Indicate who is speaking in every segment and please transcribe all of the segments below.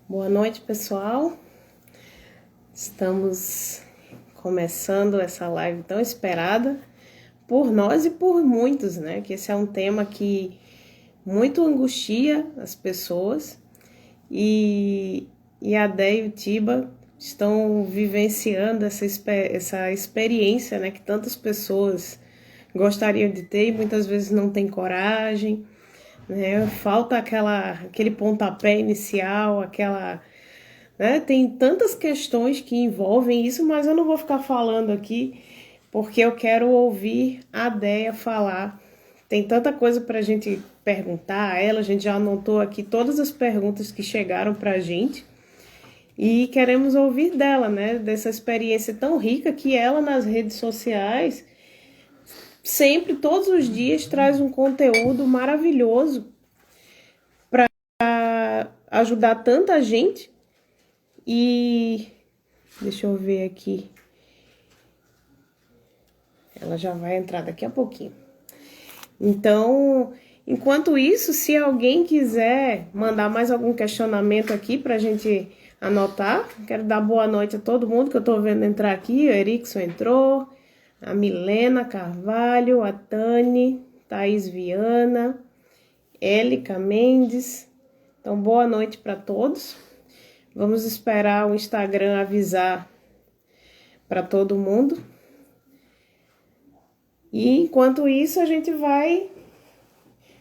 Speaker 1: Boa noite, pessoal. Estamos começando essa live tão esperada por nós e por muitos, né? Que esse é um tema que muito angustia as pessoas e a Déia e o Tiba estão vivenciando essa experiência, né? Que tantas pessoas gostariam de ter e muitas vezes não têm coragem, né? Falta aquele pontapé inicial, né? Tem tantas questões que envolvem isso, mas eu não vou ficar falando aqui porque eu quero ouvir a Déia falar. Tem tanta coisa para a gente perguntar a ela, a gente já anotou aqui todas as perguntas que chegaram para a gente e queremos ouvir dela, né? Dessa experiência tão rica que ela nas redes sociais sempre, todos os dias, traz um conteúdo maravilhoso para ajudar tanta gente. E deixa eu ver aqui. Ela já vai entrar daqui a pouquinho. Então, enquanto isso, se alguém quiser mandar mais algum questionamento aqui para a gente anotar, quero dar boa noite a todo mundo que eu estou vendo entrar aqui. O Erickson entrou, a Milena Carvalho, a Tani, Thaís Viana, Élica Mendes. Então, boa noite para todos. Vamos esperar o Instagram avisar para todo mundo. E enquanto isso, a gente vai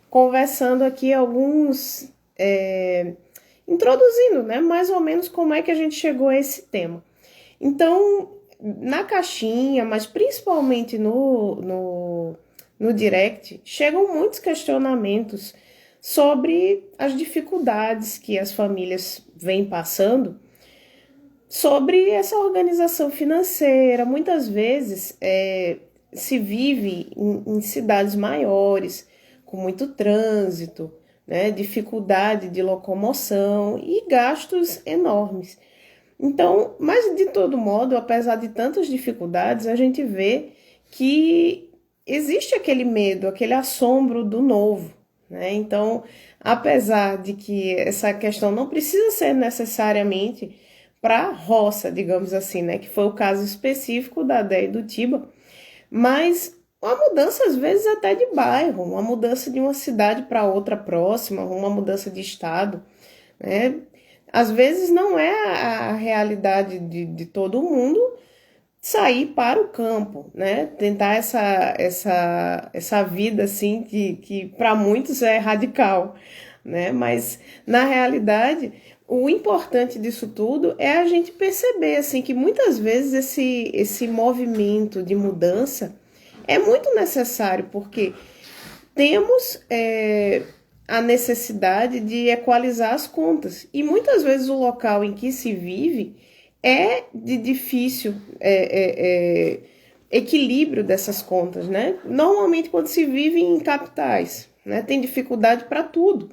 Speaker 1: conversando aqui introduzindo, né, mais ou menos como é que a gente chegou a esse tema. Então, na caixinha, mas principalmente no direct, chegam muitos questionamentos sobre as dificuldades que as famílias vêm passando sobre essa organização financeira. Muitas vezes se vive em cidades maiores, com muito trânsito, né, dificuldade de locomoção e gastos enormes. Então, mas de todo modo, apesar de tantas dificuldades, a gente vê que existe aquele medo, aquele assombro do novo, né? Então, apesar de que essa questão não precisa ser necessariamente para a roça, digamos assim, né? Que foi o caso específico da Déia e do Tiba, mas uma mudança às vezes até de bairro, uma mudança de uma cidade para outra próxima, uma mudança de estado, né? Às vezes não é a realidade de todo mundo sair para o campo, né? Tentar essa vida assim que para muitos é radical, né? Mas na realidade o importante disso tudo é a gente perceber assim que muitas vezes esse movimento de mudança é muito necessário porque temos a necessidade de equalizar as contas e muitas vezes o local em que se vive é de difícil equilíbrio dessas contas, né? Normalmente quando se vive em capitais, né, tem dificuldade para tudo.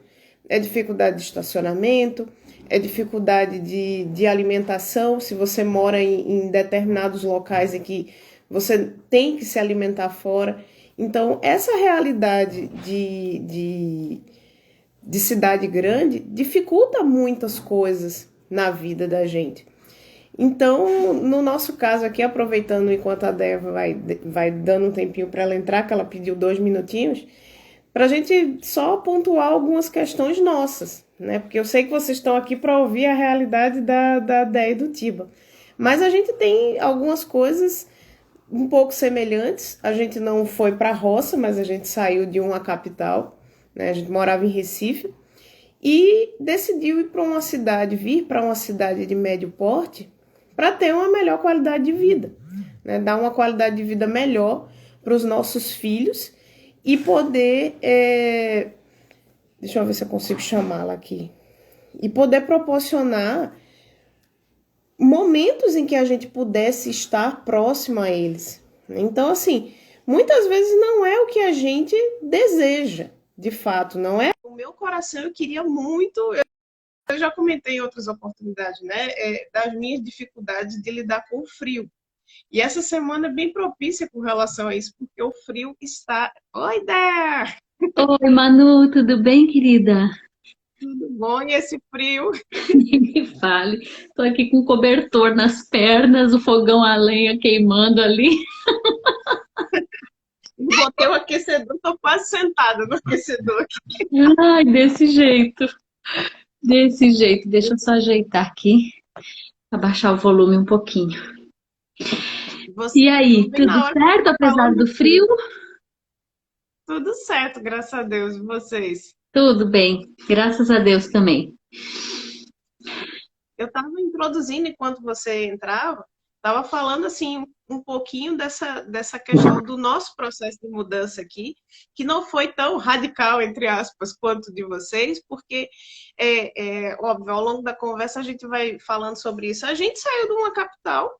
Speaker 1: É dificuldade de estacionamento, é dificuldade de alimentação, se você mora em determinados locais em que você tem que se alimentar fora. Então, essa realidade de cidade grande dificulta muitas coisas na vida da gente. Então, no nosso caso aqui, aproveitando enquanto a Déia vai dando um tempinho para ela entrar, que ela pediu 2 minutinhos, para a gente só pontuar algumas questões nossas, né? Porque eu sei que vocês estão aqui para ouvir a realidade da Déia e do Tiba. Mas a gente tem algumas coisas um pouco semelhantes. A gente não foi para a roça, mas a gente saiu de uma capital, né? A gente morava em Recife e decidiu ir para uma cidade, vir para uma cidade de médio porte, para ter uma melhor qualidade de vida, né? Dar uma qualidade de vida melhor para os nossos filhos e poder, deixa eu ver se eu consigo chamá-la aqui, e poder proporcionar momentos em que a gente pudesse estar próximo a eles. Então, assim, muitas vezes não é o que a gente deseja, de fato, não é. O meu coração eu queria muito, eu já comentei em outras oportunidades, né, das minhas dificuldades de lidar com o frio. E essa semana é bem propícia com relação a isso, porque o frio está... Oi, Dé!
Speaker 2: Oi, Manu, tudo bem, querida?
Speaker 1: Tudo bom? E esse frio?
Speaker 2: Me fale. Tô aqui com cobertor nas pernas, o fogão a lenha queimando ali.
Speaker 1: Botei o aquecedor, tô quase sentada no aquecedor aqui.
Speaker 2: Ai, desse jeito. Desse jeito. Deixa eu só ajeitar aqui, abaixar o volume um pouquinho.
Speaker 1: Você
Speaker 2: E aí,
Speaker 1: bem
Speaker 2: tudo
Speaker 1: na hora que
Speaker 2: certo
Speaker 1: você falou
Speaker 2: apesar
Speaker 1: do
Speaker 2: do
Speaker 1: frio.
Speaker 2: frio?
Speaker 1: Tudo certo, graças a Deus. E vocês?
Speaker 2: Tudo bem, graças a Deus também.
Speaker 1: Eu estava introduzindo enquanto você entrava, estava falando assim um pouquinho dessa questão do nosso processo de mudança aqui, que não foi tão radical, entre aspas, quanto de vocês, porque óbvio, ao longo da conversa a gente vai falando sobre isso. A gente saiu de uma capital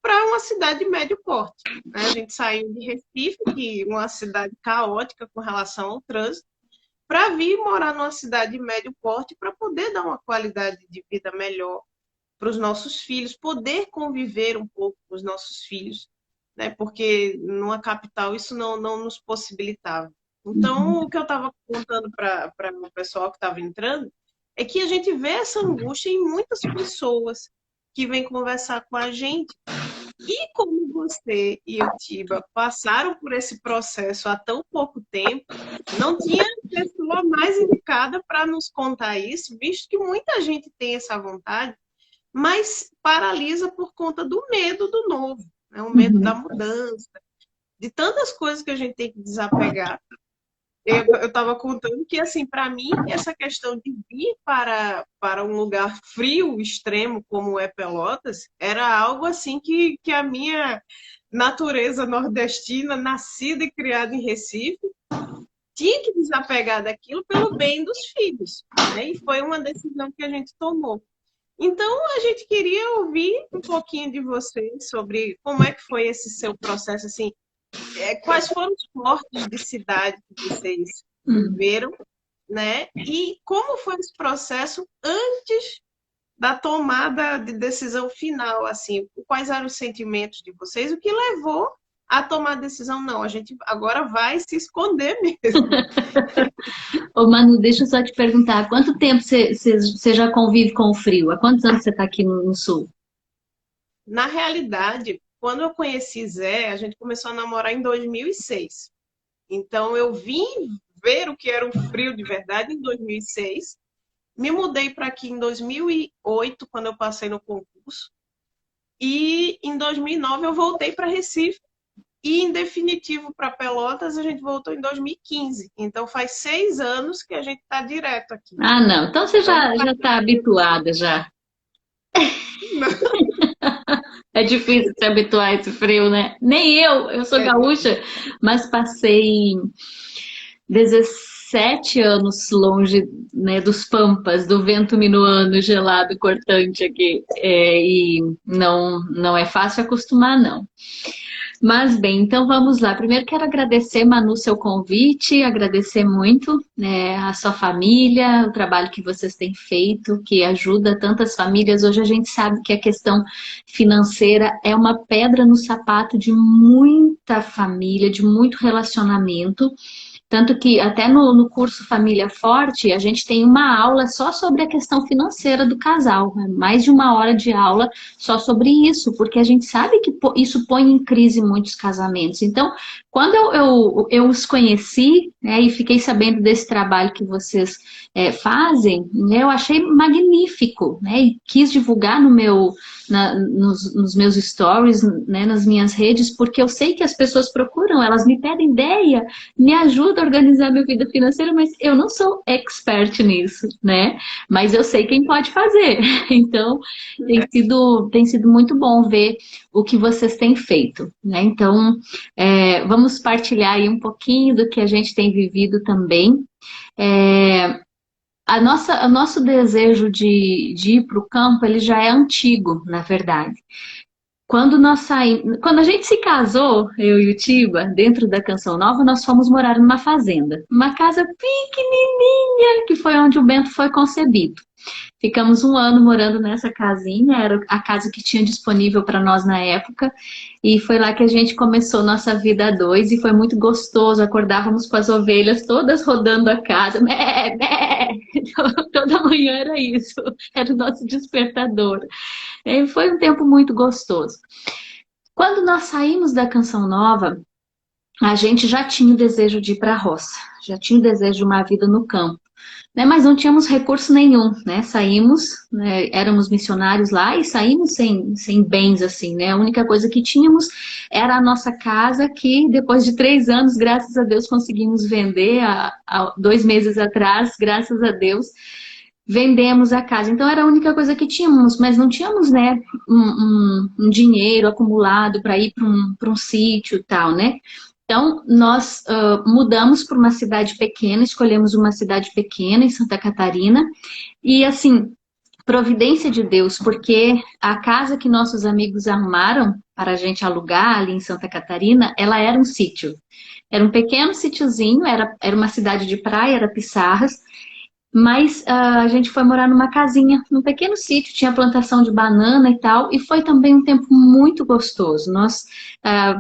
Speaker 1: para uma cidade de médio porte, né? A gente saiu de Recife, que é uma cidade caótica com relação ao trânsito, para vir morar numa cidade de médio porte para poder dar uma qualidade de vida melhor para os nossos filhos, poder conviver um pouco com os nossos filhos, né? Porque numa capital isso não nos possibilitava. Então, o que eu estava contando para o pessoal que estava entrando é que a gente vê essa angústia em muitas pessoas que vêm conversar com a gente. E como você e o Tiba passaram por esse processo há tão pouco tempo, não tinha pessoa mais indicada para nos contar isso, visto que muita gente tem essa vontade, mas paralisa por conta do medo do novo, né? O medo da
Speaker 2: Uhum.
Speaker 1: mudança, de tantas coisas que a gente tem que desapegar. Eu estava contando que, assim, para mim, essa questão de vir para um lugar frio, extremo, como é Pelotas, era algo assim que a minha natureza nordestina, nascida e criada em Recife, tinha que desapegar daquilo pelo bem dos filhos, né? E foi uma decisão que a gente tomou. Então, a gente queria ouvir um pouquinho de você sobre como é que foi esse seu processo, assim, quais foram os cortes de cidade que vocês
Speaker 2: Hum.
Speaker 1: viveram, né? E como foi esse processo antes da tomada de decisão final, assim, quais eram os sentimentos de vocês, o que levou a tomar a decisão, não, a gente agora vai se esconder mesmo.
Speaker 2: Ô Manu, deixa eu só te perguntar, há quanto tempo você já convive com o frio? Há quantos anos você está aqui no sul?
Speaker 1: Na realidade, quando eu conheci Zé, a gente começou a namorar em 2006. Então, eu vim ver o que era o frio de verdade em 2006. Me mudei para aqui em 2008, quando eu passei no concurso. E em 2009 eu voltei para Recife. E em definitivo para Pelotas a gente voltou em 2015. Então faz 6 anos que a gente está direto aqui.
Speaker 2: Ah, não. Então você
Speaker 1: Então
Speaker 2: já está habituada já. É difícil se habituar a esse frio, né? Nem eu sou
Speaker 1: é,
Speaker 2: gaúcha, mas passei 17 anos longe, né, dos pampas, do vento minuano, gelado, e cortante aqui. E não é fácil acostumar, não. Mas bem, então vamos lá. Primeiro quero agradecer, Manu, seu convite, agradecer muito, né, a sua família, o trabalho que vocês têm feito, que ajuda tantas famílias. Hoje a gente sabe que a questão financeira é uma pedra no sapato de muita família, de muito relacionamento. Tanto que até no curso Família Forte, a gente tem uma aula só sobre a questão financeira do casal, né? Mais de uma hora de aula só sobre isso, porque a gente sabe que isso põe em crise muitos casamentos. Então, quando eu os conheci, né, e fiquei sabendo desse trabalho que vocês fazem, né, eu achei magnífico, né, e quis divulgar nos meus stories, né, nas minhas redes, porque eu sei que as pessoas procuram, elas me pedem ideia, me ajuda a organizar minha vida financeira, mas eu não sou expert nisso, né? Mas eu sei quem pode fazer. Então, tem sido muito bom ver o que vocês têm feito, né? Então, vamos partilhar aí um pouquinho do que a gente tem vivido também. É, o nosso desejo de ir para o campo, ele já é antigo, na verdade. Quando a gente se casou, eu e o Tiba, dentro da Canção Nova, nós fomos morar numa fazenda. Uma casa pequenininha, que foi onde o Bento foi concebido. Ficamos um ano morando nessa casinha, era a casa que tinha disponível para nós na época, e foi lá que a gente começou nossa vida a dois, e foi muito gostoso. Acordávamos com as ovelhas todas rodando a casa, bé, bé. Toda manhã era isso, era o nosso despertador. Foi um tempo muito gostoso. Quando nós saímos da Canção Nova, a gente já tinha o desejo de ir para a roça, já tinha o desejo de uma vida no campo, né? Mas não tínhamos recurso nenhum, né? Saímos, né? Éramos missionários lá e saímos sem bens, assim, né? A única coisa que tínhamos era a nossa casa, que depois de 3 anos, graças a Deus, conseguimos vender há 2 meses atrás, graças a Deus, vendemos a casa. Então era a única coisa que tínhamos, mas não tínhamos, né, um dinheiro acumulado para ir para um sítio e tal, né? Então, nós mudamos para uma cidade pequena, escolhemos uma cidade pequena em Santa Catarina, e assim, providência de Deus, porque a casa que nossos amigos arrumaram para a gente alugar ali em Santa Catarina, ela era um sítio. Era um pequeno sítiozinho, era uma cidade de praia, era Pissarras, mas a gente foi morar numa casinha, num pequeno sítio, tinha plantação de banana e tal, e foi também um tempo muito gostoso. Nós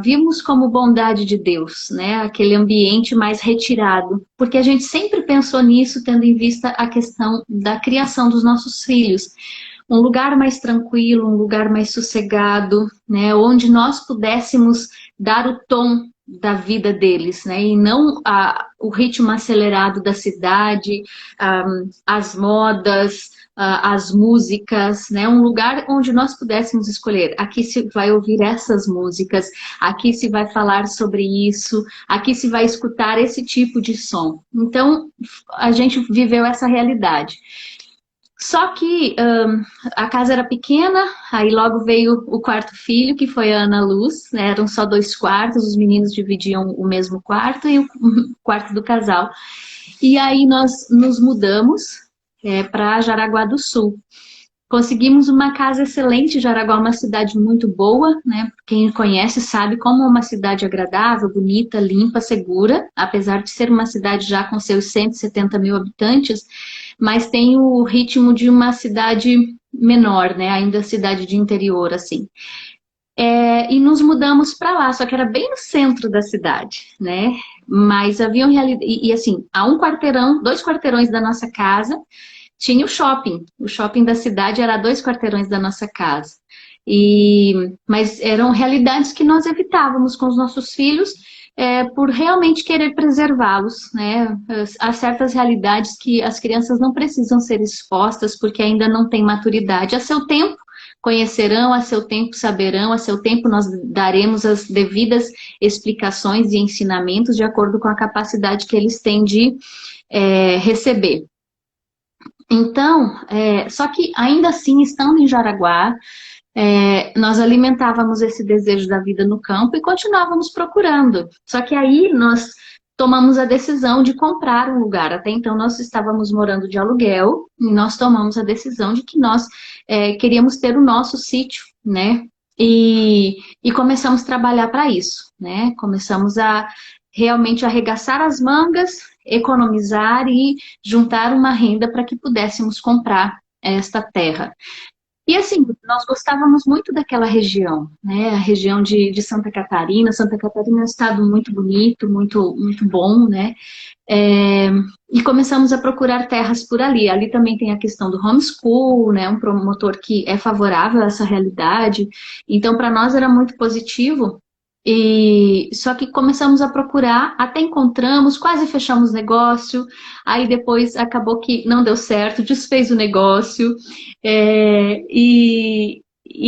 Speaker 2: vimos como bondade de Deus, né? Aquele ambiente mais retirado, porque a gente sempre pensou nisso, tendo em vista a questão da criação dos nossos filhos. Um lugar mais tranquilo, um lugar mais sossegado, né? Onde nós pudéssemos dar o tom da vida deles, né? E não o ritmo acelerado da cidade, as modas, as músicas, né? Um lugar onde nós pudéssemos escolher. Aqui se vai ouvir essas músicas, aqui se vai falar sobre isso, aqui se vai escutar esse tipo de som. Então, a gente viveu essa realidade. Só que a casa era pequena, aí logo veio o quarto filho, que foi a Ana Luz, né? Eram só 2 quartos, os meninos dividiam o mesmo quarto e o quarto do casal. E aí nós nos mudamos para Jaraguá do Sul. Conseguimos uma casa excelente. Jaraguá é uma cidade muito boa, né? Quem conhece sabe como é uma cidade agradável, bonita, limpa, segura, apesar de ser uma cidade já com seus 170 mil habitantes, mas tem o ritmo de uma cidade menor, né? Ainda cidade de interior, assim. E nos mudamos para lá, só que era bem no centro da cidade, né? Mas havia e assim, a 2 quarteirões da nossa casa tinha o shopping. O shopping da cidade era a 2 quarteirões da nossa casa. Mas eram realidades que nós evitávamos com os nossos filhos, por realmente querer preservá-los, né? Há certas realidades que as crianças não precisam ser expostas porque ainda não têm maturidade. A seu tempo conhecerão, a seu tempo saberão, a seu tempo nós daremos as devidas explicações e ensinamentos de acordo com a capacidade que eles têm de receber. Então, só que ainda assim, estando em Jaraguá, nós alimentávamos esse desejo da vida no campo e continuávamos procurando. Só que aí nós tomamos a decisão de comprar um lugar. Até então nós estávamos morando de aluguel e nós tomamos a decisão de que nós queríamos ter o nosso sítio, né? E começamos a trabalhar para isso, né? Começamos a realmente arregaçar as mangas, economizar e juntar uma renda para que pudéssemos comprar esta terra. E assim, nós gostávamos muito daquela região, né? A região de Santa Catarina. Santa Catarina é um estado muito bonito, muito, muito bom, né? E começamos a procurar terras por ali. Ali também tem a questão do homeschool, né? Um promotor que é favorável a essa realidade. Então, para nós era muito positivo. Só que começamos a procurar, até encontramos, quase fechamos negócio, aí depois acabou que não deu certo, desfez o negócio, e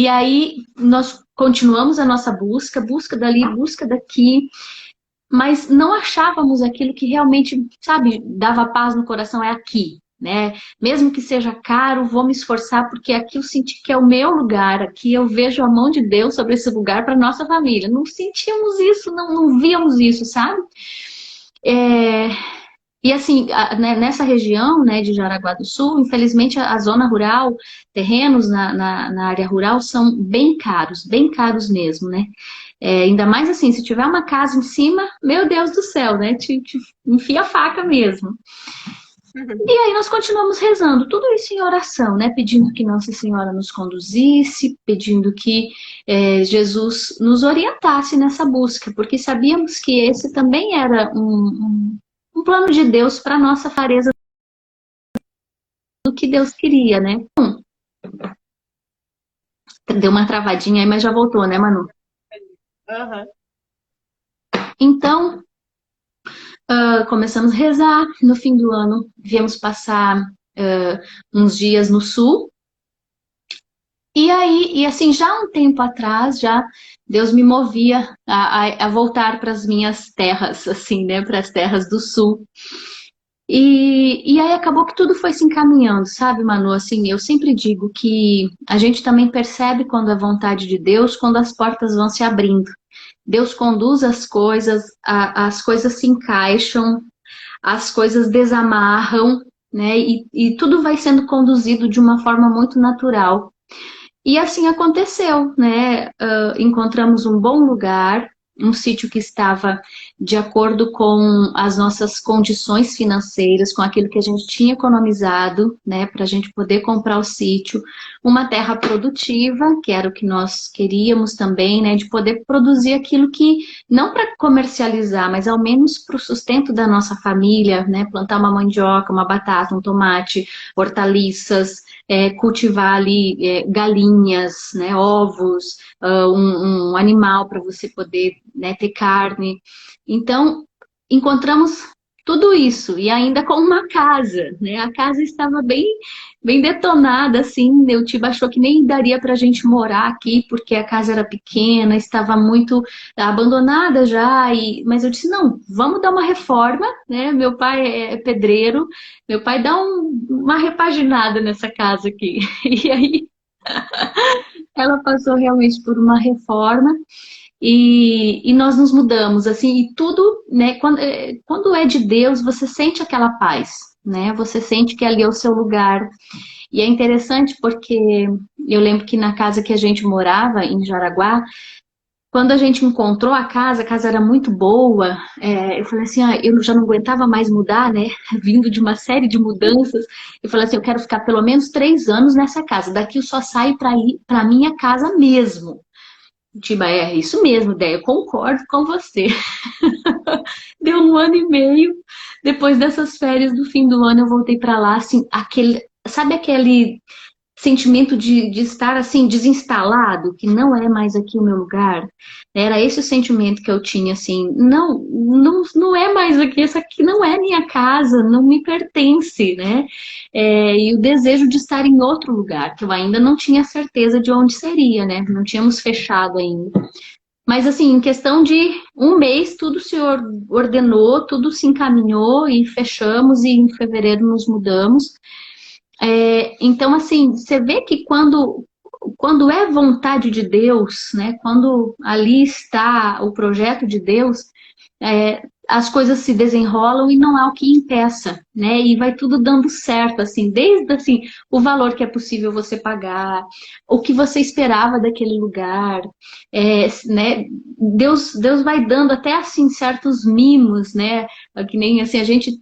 Speaker 2: aí nós continuamos a nossa busca dali, busca daqui, mas não achávamos aquilo que realmente, sabe, dava paz no coração, é aqui. Né? Mesmo que seja caro, vou me esforçar porque aqui eu senti que é o meu lugar, aqui eu vejo a mão de Deus sobre esse lugar para nossa família. Não sentíamos isso, não víamos isso, sabe? E assim, nessa região, né, de Jaraguá do Sul, infelizmente a zona rural, terrenos na área rural são bem caros mesmo, né? Ainda mais assim, se tiver uma casa em cima, meu Deus do céu, né? Te enfia a faca mesmo. E aí nós continuamos rezando, tudo isso em oração, né? Pedindo que Nossa Senhora nos conduzisse, pedindo que Jesus nos orientasse nessa busca, porque sabíamos que esse também era um plano de Deus para a nossa clareza. que Deus queria, né? Deu uma travadinha aí, mas já voltou, né, Manu?
Speaker 1: Aham.
Speaker 2: Então, começamos a rezar. No fim do ano, viemos passar uns dias no sul. E aí, e assim, já há um tempo atrás, já Deus me movia a voltar para as minhas terras, assim, né, para as terras do sul. E aí acabou que tudo foi se encaminhando, sabe, Manu? Assim, eu sempre digo que a gente também percebe quando é vontade de Deus, quando as portas vão se abrindo. Deus conduz as coisas, as coisas se encaixam, as coisas desamarram, né? E tudo vai sendo conduzido de uma forma muito natural. E assim aconteceu, né? Encontramos um bom lugar, um sítio que estava de acordo com as nossas condições financeiras, com aquilo que a gente tinha economizado, né, para a gente poder comprar o sítio, uma terra produtiva, que era o que nós queríamos também, né, de poder produzir aquilo que, não para comercializar, mas ao menos para o sustento da nossa família, né, plantar uma mandioca, uma batata, um tomate, hortaliças, cultivar ali galinhas, né, ovos, um animal para você poder, né, ter carne. Então, encontramos tudo isso e ainda com uma casa, né? A casa estava bem detonada, assim. Meu tio achou que nem daria para a gente morar aqui porque a casa era pequena, estava muito abandonada já. Mas eu disse não, vamos dar uma reforma, né? Meu pai é pedreiro, meu pai dá uma repaginada nessa casa aqui. E aí ela passou realmente por uma reforma. E nós nos mudamos, assim, e tudo, né, quando é de Deus, você sente aquela paz, né, você sente que ali é o seu lugar. E é interessante porque eu lembro que na casa que a gente morava, em Jaraguá, quando a gente encontrou a casa era muito boa, eu falei assim, eu já não aguentava mais mudar, né, vindo de uma série de mudanças, eu falei assim, eu quero ficar pelo menos 3 anos nessa casa, daqui eu só saio para ir para minha casa mesmo. Tiba, é isso mesmo, Déia, eu concordo com você. Deu 1 ano e meio, depois dessas férias do fim do ano, eu voltei para lá, assim, sabe aquele sentimento de estar, assim, desinstalado, que não é mais aqui o meu lugar? Era esse o sentimento que eu tinha, assim, não é mais aqui, essa aqui não é minha casa, não me pertence, né? E o desejo de estar em outro lugar, que eu ainda não tinha certeza de onde seria, né? Não tínhamos fechado ainda. Mas assim, em questão de 1 mês, tudo se ordenou, tudo se encaminhou e fechamos e em fevereiro nos mudamos. Então, assim, você vê que quando é vontade de Deus, né? Quando ali está o projeto de Deus, as coisas se desenrolam e não há o que impeça, né? E vai tudo dando certo, assim, desde assim, o valor que é possível você pagar, o que você esperava daquele lugar, né? Deus vai dando até assim certos mimos, né? Que nem assim a gente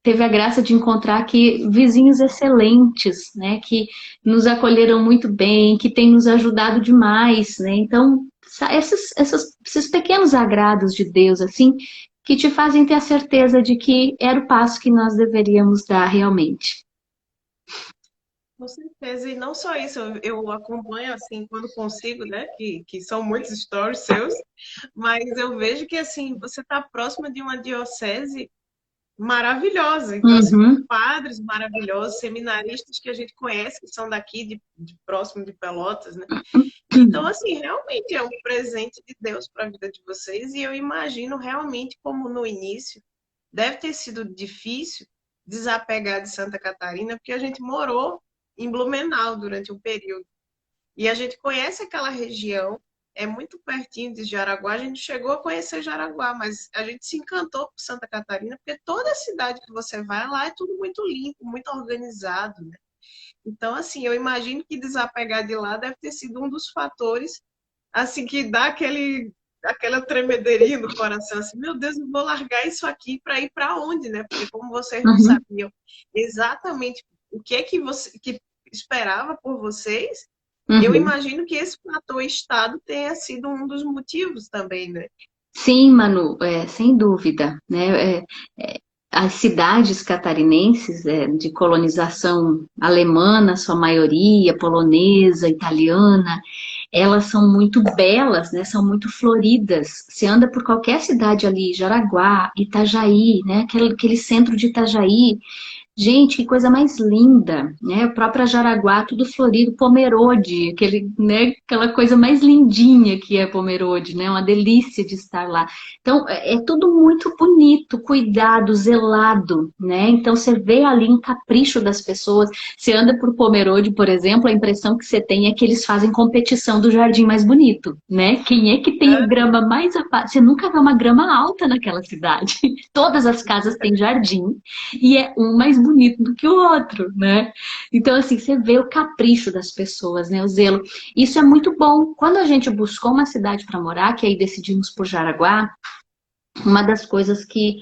Speaker 2: teve a graça de encontrar aqui vizinhos excelentes, né? Que nos acolheram muito bem, que têm nos ajudado demais, né? Então esses pequenos agrados de Deus, assim, que te fazem ter a certeza de que era o passo que nós deveríamos dar realmente.
Speaker 1: Com certeza, e não só isso, eu acompanho assim quando consigo, né? Que são muitos stories seus, mas eu vejo que assim, você está próxima de uma diocese maravilhosa. Então, assim,
Speaker 2: Uhum.
Speaker 1: padres maravilhosos, seminaristas que a gente conhece, que são daqui, de próximo de Pelotas, né? Então, assim, realmente é um presente de Deus para a vida de vocês, e eu imagino realmente como no início deve ter sido difícil desapegar de Santa Catarina, porque a gente morou em Blumenau durante um período. E a gente conhece aquela região, é muito pertinho de Jaraguá. A gente chegou a conhecer Jaraguá, mas a gente se encantou por Santa Catarina, porque toda cidade que você vai lá é tudo muito limpo, muito organizado, né? Então, assim, eu imagino que desapegar de lá deve ter sido um dos fatores, assim, que dá aquela tremedeirinha no coração, assim, meu Deus, eu vou largar isso aqui para ir para onde, né? Porque como vocês não
Speaker 2: Uhum.
Speaker 1: sabiam exatamente o que é que você que esperava por vocês, eu
Speaker 2: Uhum.
Speaker 1: imagino que esse fator estado tenha sido um dos motivos também, né?
Speaker 2: Sim, Manu, sem dúvida, né? as cidades catarinenses de colonização alemã, na sua maioria, polonesa, italiana, elas são muito belas, né? São muito floridas. Você anda por qualquer cidade ali, Jaraguá, Itajaí, né? Aquele centro de Itajaí. Gente, que coisa mais linda, né? A própria Jaraguá, tudo florido, Pomerode, né? Aquela coisa mais lindinha que é Pomerode, né? Uma delícia de estar lá. Então, é tudo muito bonito, cuidado, zelado, né? Então, você vê ali um capricho das pessoas. Você anda por Pomerode, por exemplo, a impressão que você tem é que eles fazem competição do jardim mais bonito, né? Quem é que tem a grama mais... Você nunca vê uma grama alta naquela cidade. Todas as casas têm jardim e é um mais bonito do que o outro, né? Então, assim, você vê o capricho das pessoas, né? O zelo. Isso é muito bom. Quando a gente buscou uma cidade para morar, que aí decidimos por Jaraguá, uma das coisas que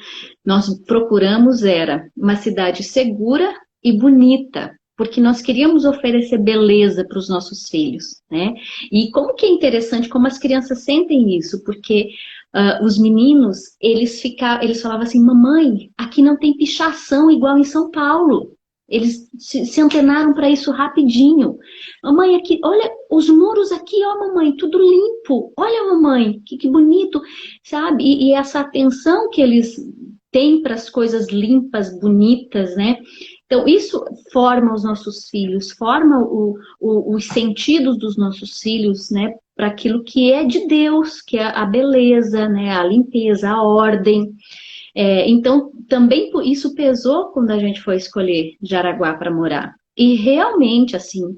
Speaker 2: nós procuramos era uma cidade segura e bonita, porque nós queríamos oferecer beleza para os nossos filhos, né? E como que é interessante como as crianças sentem isso, porque os meninos, eles falavam assim, mamãe, aqui não tem pichação igual em São Paulo. Eles se antenaram para isso rapidinho. Mamãe, aqui, olha os muros aqui, ó, mamãe, tudo limpo. Olha, mamãe, que bonito, sabe? E essa atenção que eles têm para as coisas limpas, bonitas, né? Então, isso forma os nossos filhos, forma os sentidos dos nossos filhos, né? Para aquilo que é de Deus, que é a beleza, né? A limpeza, a ordem. Então, também isso pesou quando a gente foi escolher Jaraguá para morar. E realmente, assim,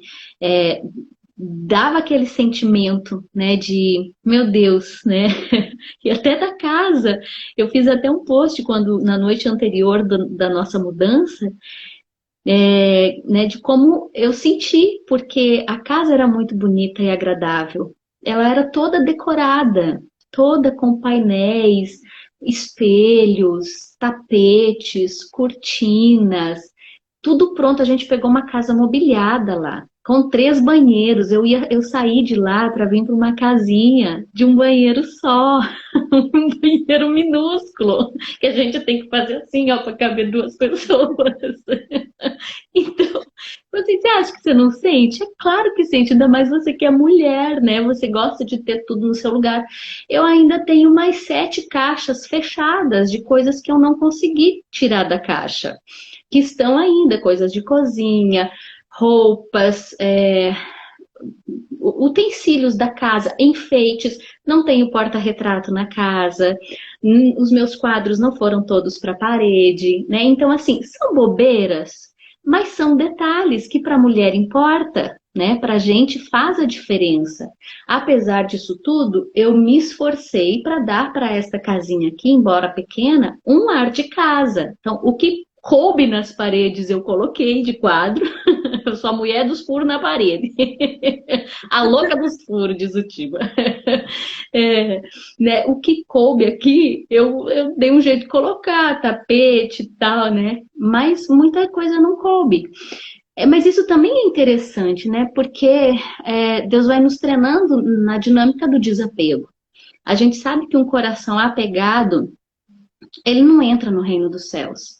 Speaker 2: dava aquele sentimento, né, de, meu Deus, né, e até da casa. Eu fiz até um post na noite anterior da nossa mudança, né, de como eu senti, porque a casa era muito bonita e agradável. Ela era toda decorada, toda com painéis, espelhos, tapetes, cortinas, tudo pronto. A gente pegou uma casa mobiliada lá, com 3 banheiros. Eu saí de lá para vir para uma casinha de um banheiro só, um banheiro minúsculo, que a gente tem que fazer assim, ó, para caber 2 pessoas. Então, você acha que você não sente? É claro que sente, ainda mais você que é mulher, né? Você gosta de ter tudo no seu lugar. Eu ainda tenho mais 7 caixas fechadas de coisas que eu não consegui tirar da caixa, que estão ainda, coisas de cozinha, roupas, utensílios da casa, enfeites. Não tenho porta-retrato na casa, os meus quadros não foram todos para a parede, né? Então, assim, são bobeiras, mas são detalhes que para a mulher importa, né? Para a gente faz a diferença. Apesar disso tudo, eu me esforcei para dar para esta casinha aqui, embora pequena, um ar de casa. Então, o que coube nas paredes eu coloquei de quadro. Eu sou a mulher dos furos na parede. A louca dos furos, diz o Tiba. Né, o que coube aqui, eu dei um jeito de colocar, tapete e tal, né? Mas muita coisa não coube. Mas isso também é interessante, né? Porque Deus vai nos treinando na dinâmica do desapego. A gente sabe que um coração apegado, ele não entra no reino dos céus.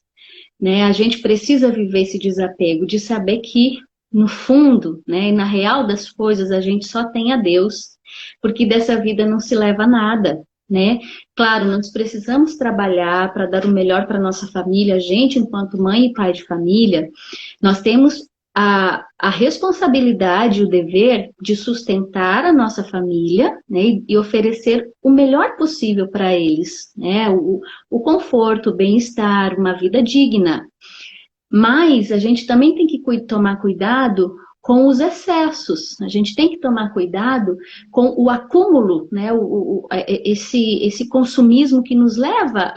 Speaker 2: Né? A gente precisa viver esse desapego, de saber que, no fundo, né, na real das coisas, a gente só tem a Deus, porque dessa vida não se leva nada, né? Claro, nós precisamos trabalhar para dar o melhor para nossa família. A gente, enquanto mãe e pai de família, nós temos a responsabilidade, o dever de sustentar a nossa família, né, e oferecer o melhor possível para eles, né, o conforto, o bem-estar, uma vida digna. Mas a gente também tem que tomar cuidado com os excessos. A gente tem que tomar cuidado com o acúmulo, né, esse consumismo que nos leva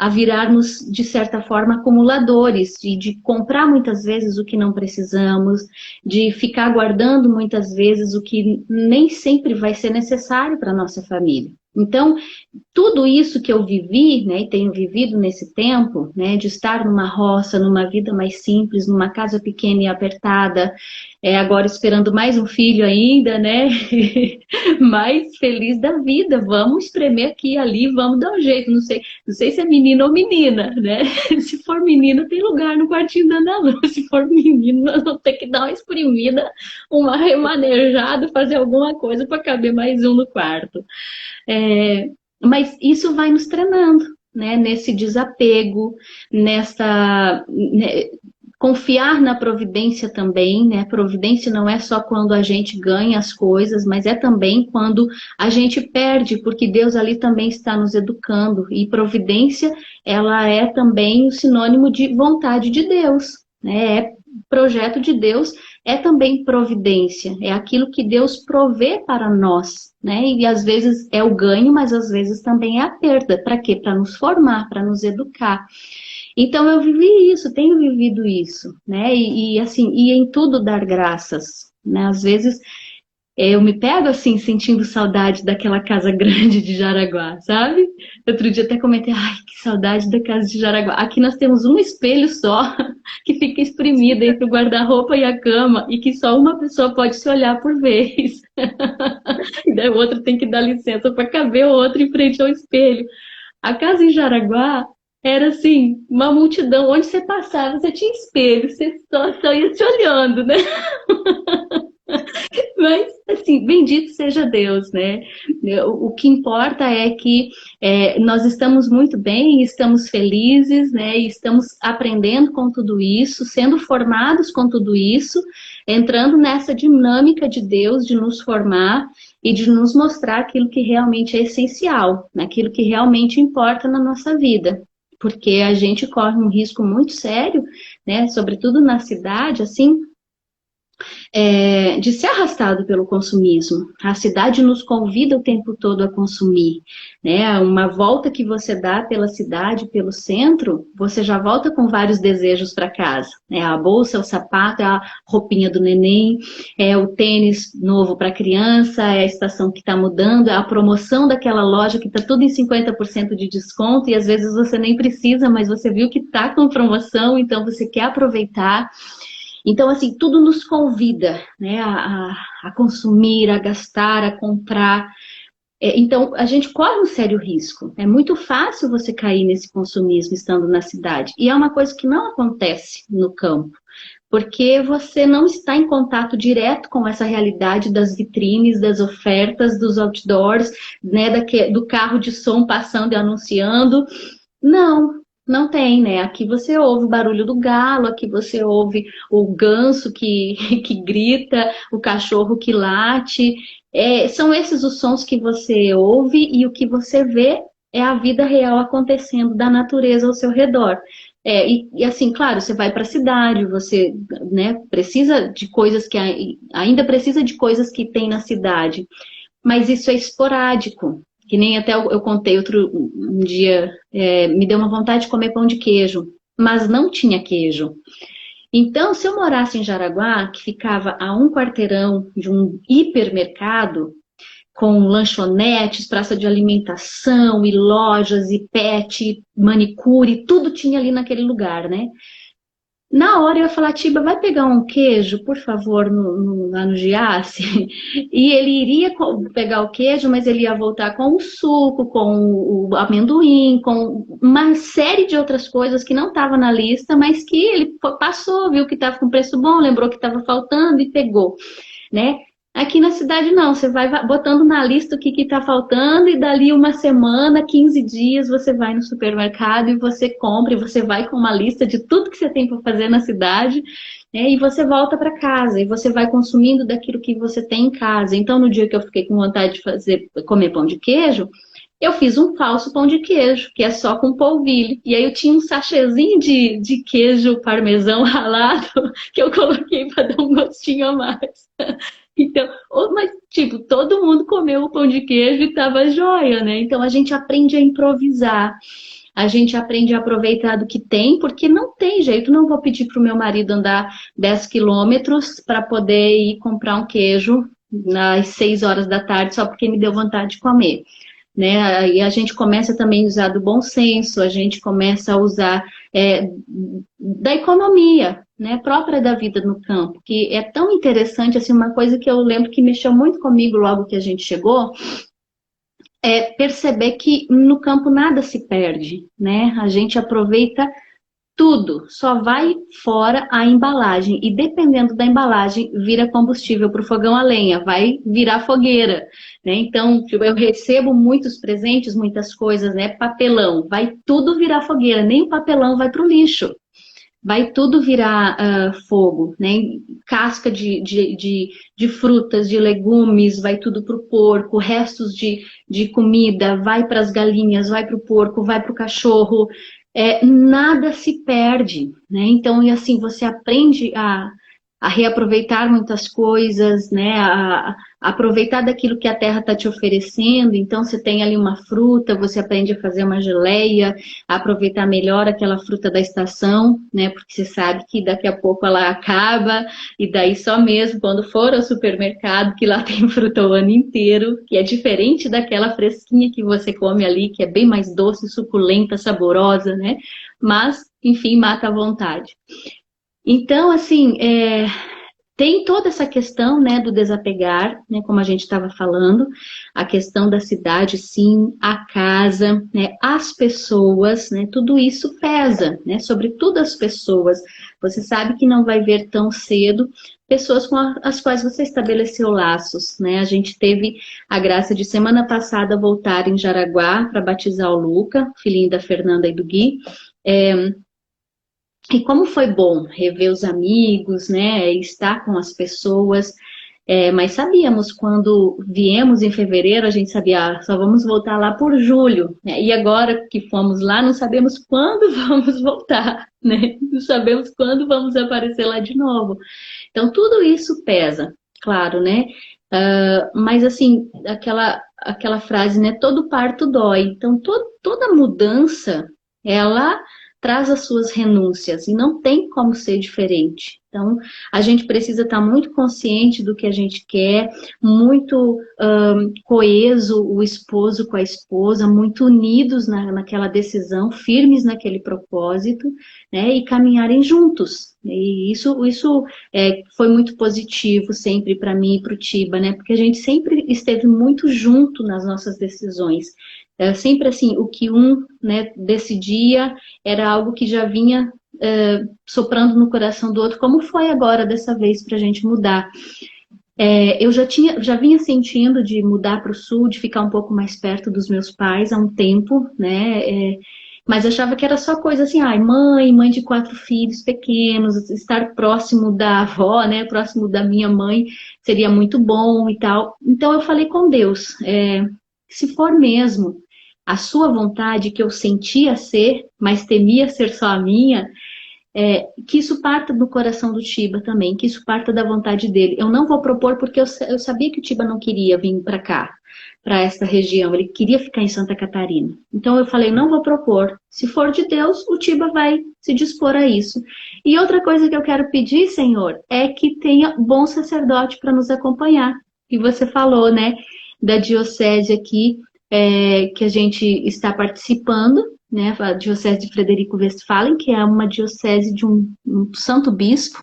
Speaker 2: a virarmos, de certa forma, acumuladores, de comprar muitas vezes o que não precisamos, de ficar guardando muitas vezes o que nem sempre vai ser necessário para a nossa família. Então, tudo isso que eu vivi, né, e tenho vivido nesse tempo, né, de estar numa roça, numa vida mais simples, numa casa pequena e apertada, agora esperando mais um filho ainda, né? Mais feliz da vida. Vamos espremer aqui e ali, vamos dar um jeito. Não sei se é menino ou menina, né? Se for menino, tem lugar no quartinho da Ana Lu. Se for menino, nós vamos ter que dar uma espremida, uma remanejada, fazer alguma coisa para caber mais um no quarto. Mas isso vai nos treinando, né? Nesse desapego, né, confiar na providência também, né? Providência não é só quando a gente ganha as coisas, mas é também quando a gente perde, porque Deus ali também está nos educando. E providência, ela é também o sinônimo de vontade de Deus, né? É projeto de Deus, é também providência, é aquilo que Deus provê para nós, né? E às vezes é o ganho, mas às vezes também é a perda. Para quê? Para nos formar, para nos educar. Então eu vivi isso, tenho vivido isso, né? Assim, e em tudo dar graças, né? Às vezes eu me pego assim, sentindo saudade daquela casa grande de Jaraguá, sabe? Outro dia até comentei, ai, que saudade da casa de Jaraguá. Aqui nós temos um espelho só, que fica espremido entre o guarda-roupa e a cama, e que só uma pessoa pode se olhar por vez. E daí o outro tem que dar licença para caber o outro em frente ao espelho. A casa em Jaraguá era assim, uma multidão. Onde você passava, você tinha espelho, você só ia se olhando, né? Mas, assim, bendito seja Deus, né? O que importa é que nós estamos muito bem, estamos felizes, né? E estamos aprendendo com tudo isso, sendo formados com tudo isso, entrando nessa dinâmica de Deus de nos formar e de nos mostrar aquilo que realmente é essencial, né? Aquilo que realmente importa na nossa vida. Porque a gente corre um risco muito sério, né? Sobretudo na cidade, assim, de ser arrastado pelo consumismo. A cidade nos convida o tempo todo a consumir, né? Uma volta que você dá pela cidade, pelo centro, você já volta com vários desejos para casa, né? A bolsa, o sapato, a roupinha do neném, o tênis novo para a criança, é a estação que está mudando, é a promoção daquela loja que está tudo em 50% de desconto e às vezes você nem precisa, mas você viu que está com promoção, então você quer aproveitar. Então, assim, tudo nos convida, né, a consumir, a gastar, a comprar. Então, a gente corre um sério risco. É muito fácil você cair nesse consumismo estando na cidade. E é uma coisa que não acontece no campo, porque você não está em contato direto com essa realidade das vitrines, das ofertas, dos outdoors, né, do carro de som passando e anunciando. Não tem, né? Aqui você ouve o barulho do galo, aqui você ouve o ganso que grita, o cachorro que late. São esses os sons que você ouve e o que você vê é a vida real acontecendo da natureza ao seu redor. E assim, claro, você vai para a cidade, você, né, precisa de coisas que ainda precisa de coisas que tem na cidade, mas isso é esporádico. Que nem até eu contei um dia, me deu uma vontade de comer pão de queijo, mas não tinha queijo. Então, se eu morasse em Jaraguá, que ficava a um quarteirão de um hipermercado, com lanchonetes, praça de alimentação, e lojas, e pet, manicure, tudo tinha ali naquele lugar, né? Na hora eu ia falar, Tiba, vai pegar um queijo, por favor, lá no Giasse? E ele iria pegar o queijo, mas ele ia voltar com o suco, com o amendoim, com uma série de outras coisas que não estava na lista, mas que ele passou, viu que estava com preço bom, lembrou que estava faltando e pegou, né? Aqui na cidade não, você vai botando na lista o que está faltando e dali uma semana, 15 dias, você vai no supermercado e você compra e você vai com uma lista de tudo que você tem para fazer na cidade, né, e você volta para casa e você vai consumindo daquilo que você tem em casa. Então no dia que eu fiquei com vontade de comer pão de queijo, eu fiz um falso pão de queijo, que é só com polvilho. E aí eu tinha um sachêzinho de queijo parmesão ralado que eu coloquei para dar um gostinho a mais. Então, mas tipo, todo mundo comeu o pão de queijo e tava joia, né? Então a gente aprende a improvisar, a gente aprende a aproveitar do que tem, porque não tem jeito, não vou pedir pro meu marido andar 10 quilômetros para poder ir comprar um queijo às 6 horas da tarde só porque me deu vontade de comer, né? E a gente começa também a usar do bom senso, a gente começa a usar da economia, né, própria da vida no campo, que é tão interessante, assim, uma coisa que eu lembro que mexeu muito comigo logo que a gente chegou, é perceber que no campo nada se perde, né? A gente aproveita tudo, só vai fora a embalagem. E dependendo da embalagem, vira combustível para o fogão a lenha, vai virar fogueira, né? Então, tipo, eu recebo muitos presentes, muitas coisas, né? Papelão, vai tudo virar fogueira, nem o papelão vai para o lixo. Vai tudo virar fogo, né? Casca de frutas, de legumes, vai tudo para o porco, restos de comida, vai para as galinhas, vai para o porco, vai para o cachorro. Nada se perde, né? Então, e assim, você aprende a reaproveitar muitas coisas, né? A aproveitar daquilo que a terra está te oferecendo. Então, você tem ali uma fruta, você aprende a fazer uma geleia, a aproveitar melhor aquela fruta da estação, né? Porque você sabe que daqui a pouco ela acaba, e daí só mesmo quando for ao supermercado, que lá tem fruta o ano inteiro, que é diferente daquela fresquinha que você come ali, que é bem mais doce, suculenta, saborosa, né? Mas, enfim, mata a vontade. Então, assim, tem toda essa questão, né, do desapegar, né, como a gente estava falando, a questão da cidade, sim, a casa, né, as pessoas, né, tudo isso pesa, né, sobretudo as pessoas. Você sabe que não vai ver tão cedo pessoas com as quais você estabeleceu laços, né? A gente teve a graça de semana passada voltar em Jaraguá para batizar o Luca, filhinho da Fernanda e do Gui. E como foi bom rever os amigos, né? Estar com as pessoas. Mas sabíamos quando viemos em fevereiro, a gente sabia, só vamos voltar lá por julho, né? E agora que fomos lá, não sabemos quando vamos voltar, né? Não sabemos quando vamos aparecer lá de novo. Então, tudo isso pesa, claro, né? Mas assim, aquela frase, né? Todo parto dói. Então, toda mudança, ela traz as suas renúncias e não tem como ser diferente. Então, a gente precisa estar muito consciente do que a gente quer, muito coeso o esposo com a esposa, muito unidos naquela decisão, firmes naquele propósito, né? E caminharem juntos. E isso foi muito positivo sempre para mim e para o Tiba, né? Porque a gente sempre esteve muito junto nas nossas decisões. Sempre assim, o que um, né, decidia era algo que já vinha soprando no coração do outro, como foi agora dessa vez para a gente mudar. Eu já vinha sentindo de mudar para o sul, de ficar um pouco mais perto dos meus pais há um tempo, né? Mas achava que era só coisa assim, ai, mãe de 4 filhos pequenos, estar próximo da avó, né? Próximo da minha mãe seria muito bom e tal. Então eu falei com Deus, se for mesmo a sua vontade que eu sentia ser, mas temia ser só a minha, que isso parta do coração do Tiba também, que isso parta da vontade dele. Eu não vou propor porque eu sabia que o Tiba não queria vir para cá, para esta região, ele queria ficar em Santa Catarina. Então eu falei, não vou propor. Se for de Deus, o Tiba vai se dispor a isso. E outra coisa que eu quero pedir, Senhor, é que tenha bom sacerdote para nos acompanhar. E você falou, né, da diocese aqui, que a gente está participando, né, a Diocese de Frederico Westphalen, que é uma diocese de um santo bispo,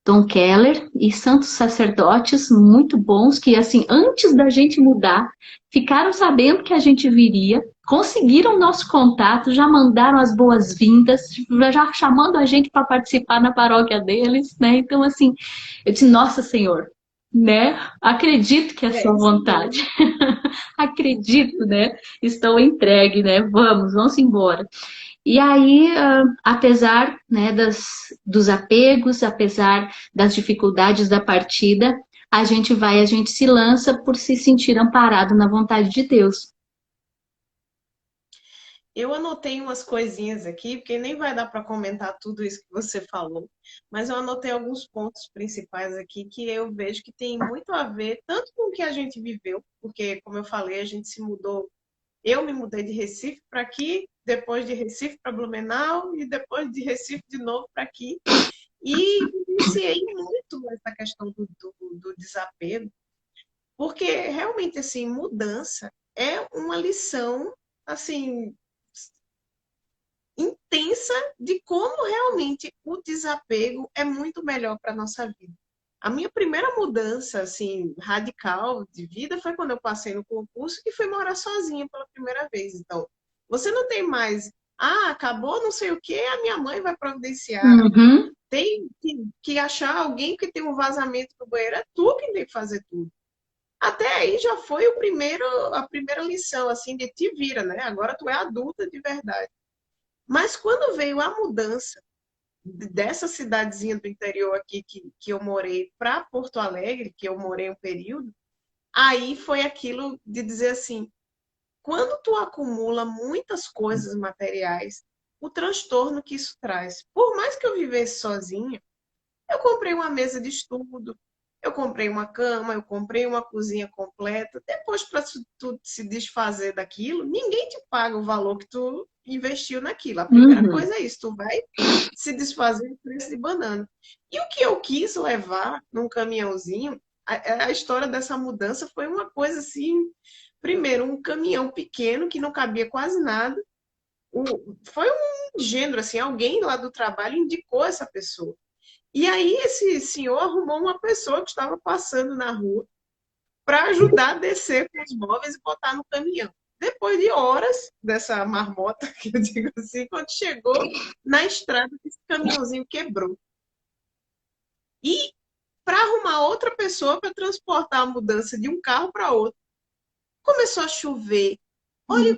Speaker 2: Dom Keller, e santos sacerdotes muito bons, que assim, antes da gente mudar, ficaram sabendo que a gente viria, conseguiram nosso contato, já mandaram as boas-vindas, já chamando a gente para participar na paróquia deles, né? Então, assim, eu disse, nossa Senhor, né? Acredito que é a sua vontade. Acredito, né? Estou entregue, né? Vamos embora. E aí, apesar, né, dos apegos, apesar das dificuldades da partida, a gente se lança por se sentir amparado na vontade de Deus.
Speaker 1: Eu anotei umas coisinhas aqui, porque nem vai dar para comentar tudo isso que você falou, mas eu anotei alguns pontos principais aqui que eu vejo que tem muito a ver, tanto com o que a gente viveu, porque, como eu falei, a gente se mudou. Eu me mudei de Recife para aqui, depois de Recife para Blumenau e depois de Recife de novo para aqui. E iniciei muito essa questão do desapego, porque realmente assim, mudança é uma lição assim intensa de como realmente o desapego é muito melhor para a nossa vida. A minha primeira mudança, assim, radical de vida foi quando eu passei no concurso e fui morar sozinha pela primeira vez. Então, você não tem mais, acabou não sei o que, a minha mãe vai providenciar.
Speaker 2: Uhum.
Speaker 1: Tem que achar alguém que tem um vazamento no banheiro, é tu que tem que fazer tudo. Até aí já foi a primeira lição, assim, de te vira, né? Agora tu é adulta de verdade. Mas quando veio a mudança dessa cidadezinha do interior aqui que eu morei para Porto Alegre, que eu morei um período, aí foi aquilo de dizer assim, quando tu acumula muitas coisas materiais, o transtorno que isso traz. Por mais que eu vivesse sozinha, eu comprei uma mesa de estudo, eu comprei uma cama, eu comprei uma cozinha completa. Depois, para tu se desfazer daquilo, ninguém te paga o valor que tu investiu naquilo. A primeira
Speaker 2: Uhum.
Speaker 1: coisa é isso, tu vai se desfazer do preço de banana. E o que eu quis levar num caminhãozinho, a história dessa mudança foi uma coisa assim, primeiro, um caminhão pequeno que não cabia quase nada. Foi um gênero, assim, alguém lá do trabalho indicou essa pessoa. E aí esse senhor arrumou uma pessoa que estava passando na rua para ajudar a descer com os móveis e botar no caminhão. Depois de horas dessa marmota, que eu digo assim, quando chegou na estrada, esse caminhãozinho quebrou. E para arrumar outra pessoa para transportar a mudança de um carro para outro, começou a chover. Olha,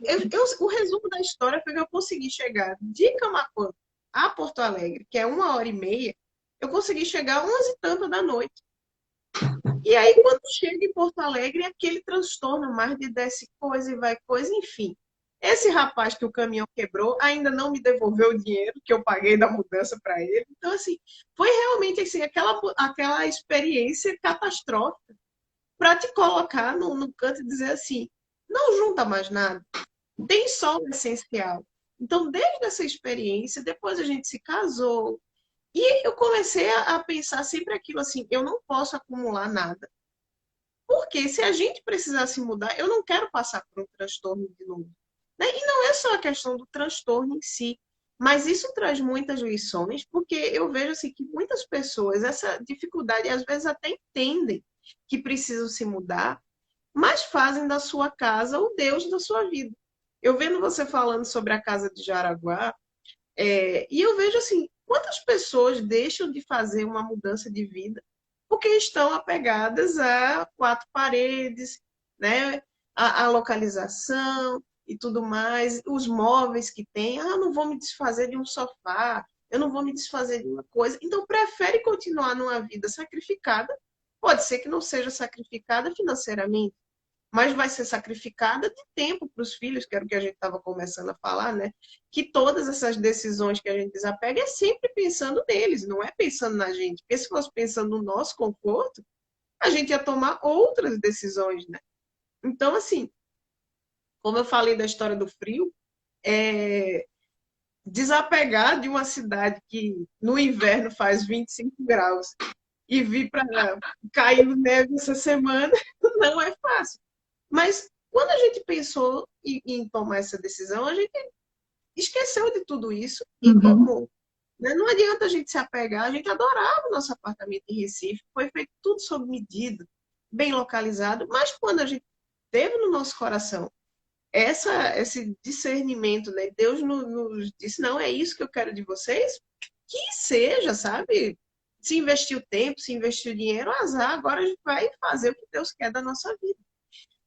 Speaker 1: o resumo da história foi que eu consegui chegar de Camaquã a Porto Alegre, que é 1 hora e meia, eu consegui chegar às 11h e tanto da noite. E aí, quando chega em Porto Alegre, é aquele transtorno mais de desce coisa e vai coisa, enfim. Esse rapaz que o caminhão quebrou ainda não me devolveu o dinheiro que eu paguei da mudança para ele. Então, assim, foi realmente assim, aquela experiência catastrófica para te colocar no canto e dizer assim: não junta mais nada, tem só o essencial. Então, desde essa experiência, depois a gente se casou, e eu comecei a pensar sempre aquilo assim: eu não posso acumular nada. Porque se a gente precisar se mudar, eu não quero passar por um transtorno de novo. Né? E não é só a questão do transtorno em si, mas isso traz muitas lições, porque eu vejo assim, que muitas pessoas, essa dificuldade, às vezes até entendem que precisam se mudar, mas fazem da sua casa o Deus da sua vida. Eu vendo você falando sobre a casa de Jaraguá, e eu vejo assim, quantas pessoas deixam de fazer uma mudança de vida porque estão apegadas a quatro paredes, né? A localização e tudo mais, os móveis que tem. Não vou me desfazer de um sofá, eu não vou me desfazer de uma coisa. Então, prefere continuar numa vida sacrificada. Pode ser que não seja sacrificada financeiramente, mas vai ser sacrificada de tempo para os filhos, que era o que a gente estava começando a falar, né? Que todas essas decisões que a gente desapega é sempre pensando neles, não é pensando na gente. Porque se fosse pensando no nosso conforto, a gente ia tomar outras decisões, né? Então, assim, como eu falei da história do frio, é desapegar de uma cidade que no inverno faz 25 graus e vir para cair neve essa semana não é fácil. Mas quando a gente pensou em tomar essa decisão, a gente esqueceu de tudo isso e
Speaker 2: Uhum.
Speaker 1: tomou. Né? Não adianta a gente se apegar, a gente adorava o nosso apartamento em Recife, foi feito tudo sob medida, bem localizado, mas quando a gente teve no nosso coração esse discernimento, né? Deus nos disse, não, é isso que eu quero de vocês, que seja, sabe? Se investir o tempo, se investir o dinheiro, azar, agora a gente vai fazer o que Deus quer da nossa vida.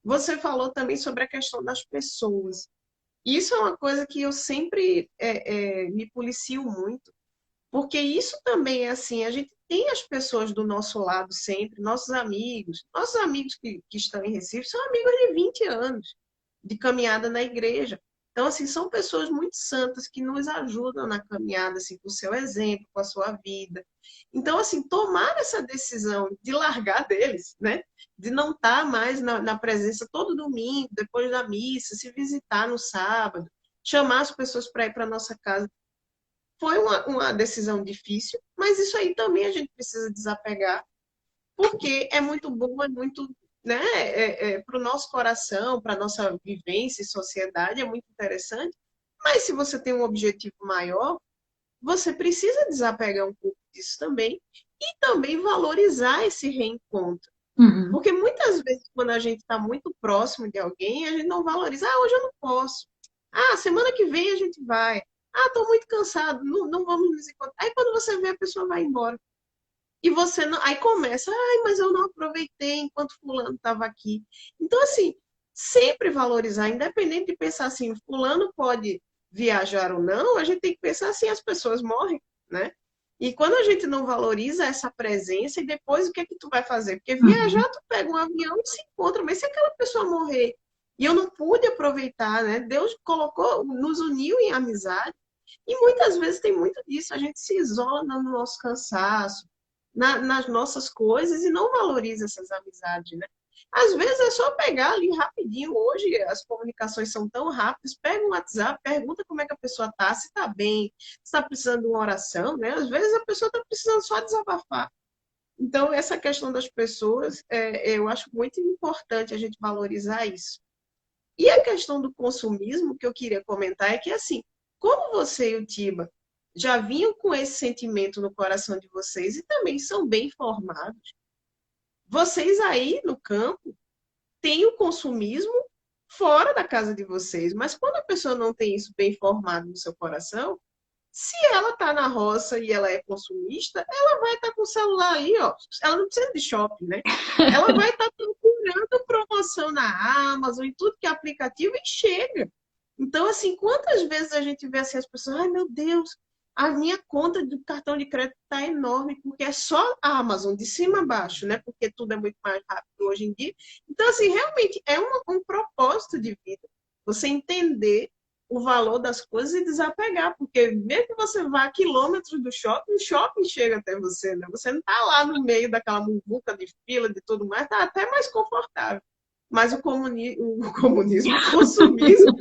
Speaker 1: Você falou também sobre a questão das pessoas. Isso é uma coisa que eu sempre me policio muito, porque isso também é assim, a gente tem as pessoas do nosso lado sempre, nossos amigos que estão em Recife são amigos de 20 anos de caminhada na igreja. Então, assim, são pessoas muito santas que nos ajudam na caminhada, assim, com o seu exemplo, com a sua vida. Então, assim, tomar essa decisão de largar deles, né? De não estar mais na presença todo domingo, depois da missa, se visitar no sábado, chamar as pessoas para ir para nossa casa. Foi uma decisão difícil, mas isso aí também a gente precisa desapegar, porque é muito bom, é muito, né, para o nosso coração, para a nossa vivência e sociedade, é muito interessante, Mas se você tem um objetivo maior, você precisa desapegar um pouco disso também e também valorizar esse reencontro.
Speaker 2: Uhum.
Speaker 1: Porque muitas vezes, quando a gente está muito próximo de alguém, a gente não valoriza. Ah, hoje eu não posso. Ah, semana que vem a gente vai. Ah, estou muito cansado, não vamos nos encontrar. Aí quando você vê, a pessoa vai embora. E você não. Aí começa, ai, mas eu não aproveitei enquanto fulano estava aqui. Então, assim, sempre valorizar, independente de pensar assim, fulano pode viajar ou não, a gente tem que pensar assim, as pessoas morrem, né? E quando a gente não valoriza essa presença, e depois o que é que tu vai fazer? Porque
Speaker 2: Uhum.
Speaker 1: viajar, tu pega um avião e se encontra, mas se aquela pessoa morrer e eu não pude aproveitar, né? Deus colocou, nos uniu em amizade, e muitas vezes tem muito disso, a gente se isola no nosso cansaço, nas nossas coisas e não valoriza essas amizades, né? Às vezes é só pegar ali rapidinho. Hoje as comunicações são tão rápidas. Pega um WhatsApp, pergunta como é que a pessoa está, se está bem, se está precisando de uma oração, né? Às vezes a pessoa está precisando só desabafar. Então, essa questão das pessoas, eu acho muito importante a gente valorizar isso. E a questão do consumismo que eu queria comentar é que, assim, como você e o Tiba já vinham com esse sentimento no coração de vocês e também são bem formados, vocês aí no campo têm o consumismo fora da casa de vocês. Mas quando a pessoa não tem isso bem formado no seu coração, se ela está na roça e ela é consumista, ela vai estar com o celular aí, ó. Ela não precisa de shopping, né? Ela vai estar procurando promoção na Amazon e tudo que é aplicativo e chega. Então, assim, quantas vezes a gente vê assim as pessoas, ai meu Deus, a minha conta do cartão de crédito está enorme, porque é só a Amazon, de cima a baixo, né? Porque tudo é muito mais rápido hoje em dia. Então, assim, realmente é um propósito de vida. Você entender o valor das coisas e desapegar, porque mesmo que você vá a quilômetros do shopping, o shopping chega até você, né? Você não está lá no meio daquela muvuca de fila, de tudo mais, está até mais confortável. Mas o comunismo, o consumismo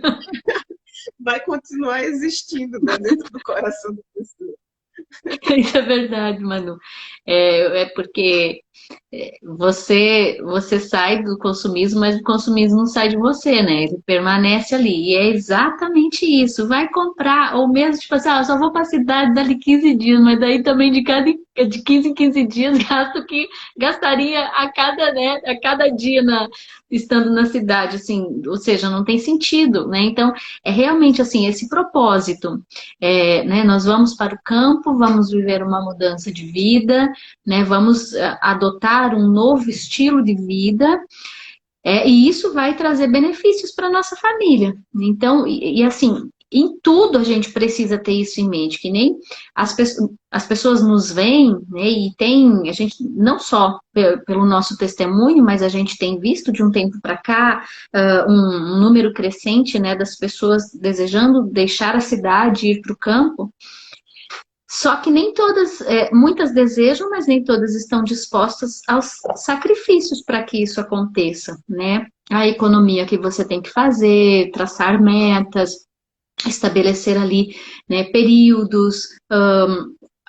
Speaker 1: vai continuar existindo, né, dentro do coração da pessoa.
Speaker 2: Isso é verdade, Manu. É porque você sai do consumismo, mas o consumismo não sai de você, né? Ele permanece ali. E é exatamente isso. Vai comprar, ou mesmo, tipo assim, eu só vou para a cidade dali 15 dias, mas daí também de 15 em 15 dias gasto que gastaria a cada dia estando na cidade, assim, ou seja, não tem sentido, né? Então, é realmente assim, esse propósito. Né, nós vamos para o campo, vamos viver uma mudança de vida, né, vamos adotar um novo estilo de vida, e isso vai trazer benefícios para a nossa família. Então, assim, em tudo a gente precisa ter isso em mente, que nem as pessoas nos veem, né, e tem, a gente, não só pelo nosso testemunho, mas a gente tem visto de um tempo para cá um número crescente, né, das pessoas desejando deixar a cidade e ir para o campo. Só que nem todas, muitas desejam, mas nem todas estão dispostas aos sacrifícios para que isso aconteça, né? A economia que você tem que fazer, traçar metas, estabelecer ali, né, períodos,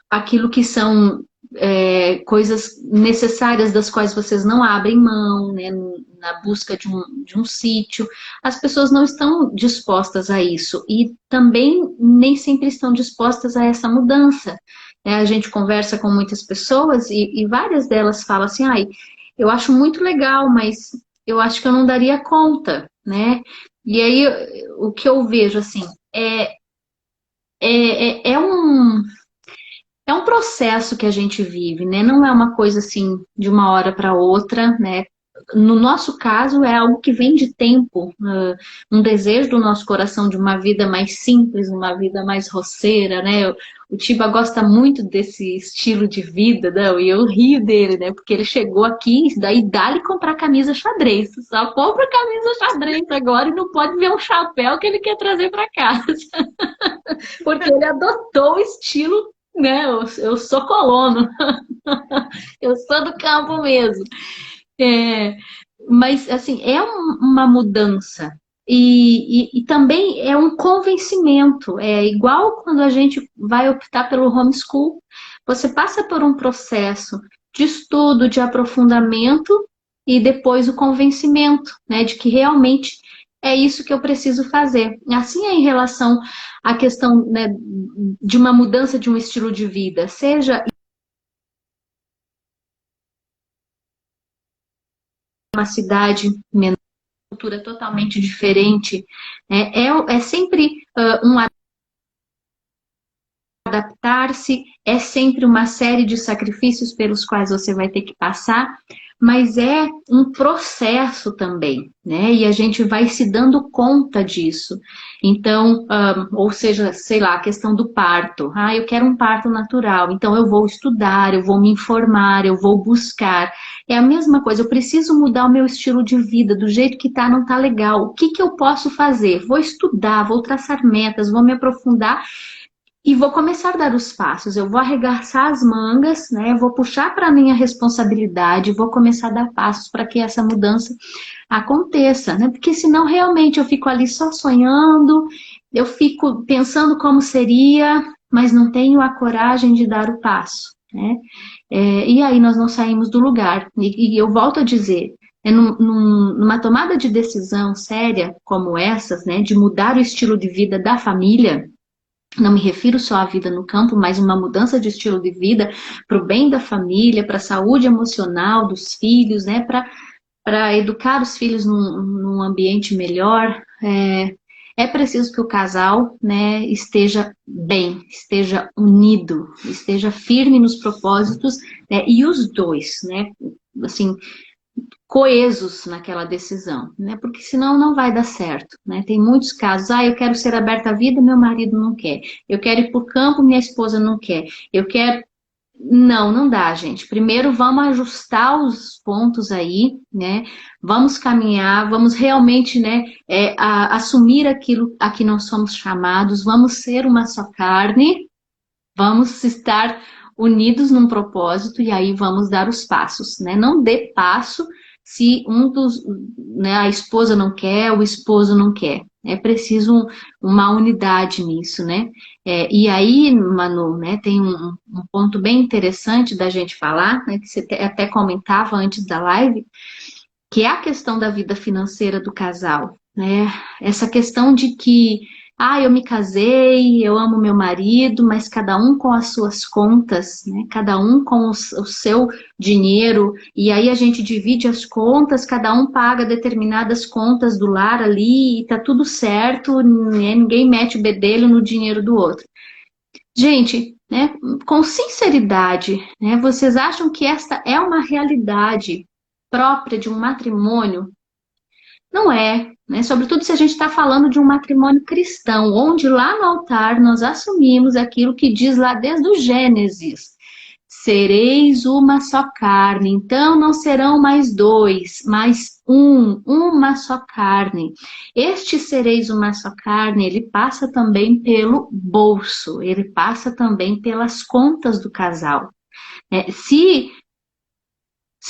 Speaker 2: aquilo que são coisas necessárias das quais vocês não abrem mão, né, na busca de um sítio. As pessoas não estão dispostas a isso e também nem sempre estão dispostas a essa mudança. Né? A gente conversa com muitas pessoas e várias delas falam assim, ai, eu acho muito legal, mas eu acho que eu não daria conta, né? E aí o que eu vejo assim é, é um é um processo que a gente vive, né? Não é uma coisa assim de uma hora para outra, né? No nosso caso, é algo que vem de tempo, um desejo do nosso coração de uma vida mais simples, uma vida mais roceira, né? O Tiba gosta muito desse estilo de vida, né? E eu rio dele, né? Porque ele chegou aqui, daí dá-lhe comprar camisa xadrez. Só compra camisa xadrez agora e não pode ver um chapéu que ele quer trazer para casa. Porque ele adotou o estilo, né? Eu sou colono, eu sou do campo mesmo. É, mas, assim, uma mudança. E também é um convencimento. É igual quando a gente vai optar pelo homeschool. Você passa por um processo de estudo, de aprofundamento e depois o convencimento, né, de que realmente é isso que eu preciso fazer. Assim é em relação à questão, né, de uma mudança de um estilo de vida, seja uma cidade menor, cultura totalmente diferente, né, é sempre um adaptar-se, é sempre uma série de sacrifícios pelos quais você vai ter que passar, mas é um processo também, né? E a gente vai se dando conta disso. Então, ou seja, sei lá, a questão do parto. Ah, eu quero um parto natural, então eu vou estudar, eu vou me informar, eu vou buscar. É a mesma coisa, eu preciso mudar o meu estilo de vida, do jeito que tá, não tá legal. O que que eu posso fazer? Vou estudar, vou traçar metas, vou me aprofundar e vou começar a dar os passos, eu vou arregaçar as mangas, né? Vou puxar para mim a responsabilidade, vou começar a dar passos para que essa mudança aconteça, né? Porque senão realmente eu fico ali só sonhando, eu fico pensando como seria, mas não tenho a coragem de dar o passo, né? E aí nós não saímos do lugar. E eu volto a dizer, numa tomada de decisão séria como essas, né? De mudar o estilo de vida da família, não me refiro só à vida no campo, mas uma mudança de estilo de vida para o bem da família, para a saúde emocional dos filhos, né? Para educar os filhos num ambiente melhor. É preciso que o casal, né, esteja bem, esteja unido, esteja firme nos propósitos, né, e os dois, né, assim, coesos naquela decisão, né? Porque senão não vai dar certo, né? Tem muitos casos, eu quero ser aberta à vida, meu marido não quer. Eu quero ir para o campo, minha esposa não quer. Eu quero... Não, não dá, gente. Primeiro vamos ajustar os pontos aí, né? Vamos caminhar, vamos realmente, né, assumir aquilo a que nós somos chamados, vamos ser uma só carne, vamos estar unidos num propósito e aí vamos dar os passos, né? Não dê passo se né, a esposa não quer, o esposo não quer. É preciso uma unidade nisso, né? E aí, Manu, né, tem um ponto bem interessante da gente falar, né, que você até comentava antes da live, que é a questão da vida financeira do casal, né? Essa questão de que, eu me casei, eu amo meu marido, mas cada um com as suas contas, né? Cada um com o seu dinheiro, e aí a gente divide as contas, cada um paga determinadas contas do lar ali, e tá tudo certo, né? Ninguém mete o bedelho no dinheiro do outro. Gente, né, com sinceridade, né, vocês acham que esta é uma realidade própria de um matrimônio? Não é, né? Sobretudo se a gente está falando de um matrimônio cristão, onde lá no altar nós assumimos aquilo que diz lá desde o Gênesis: sereis uma só carne, então não serão mais dois, mas uma só carne. Este sereis uma só carne, ele passa também pelo bolso, ele passa também pelas contas do casal. Se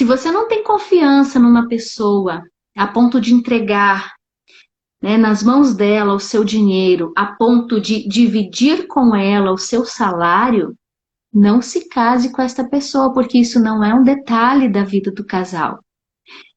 Speaker 2: você não tem confiança numa pessoa a ponto de entregar, né, nas mãos dela o seu dinheiro, a ponto de dividir com ela o seu salário, não se case com esta pessoa, porque isso não é um detalhe da vida do casal.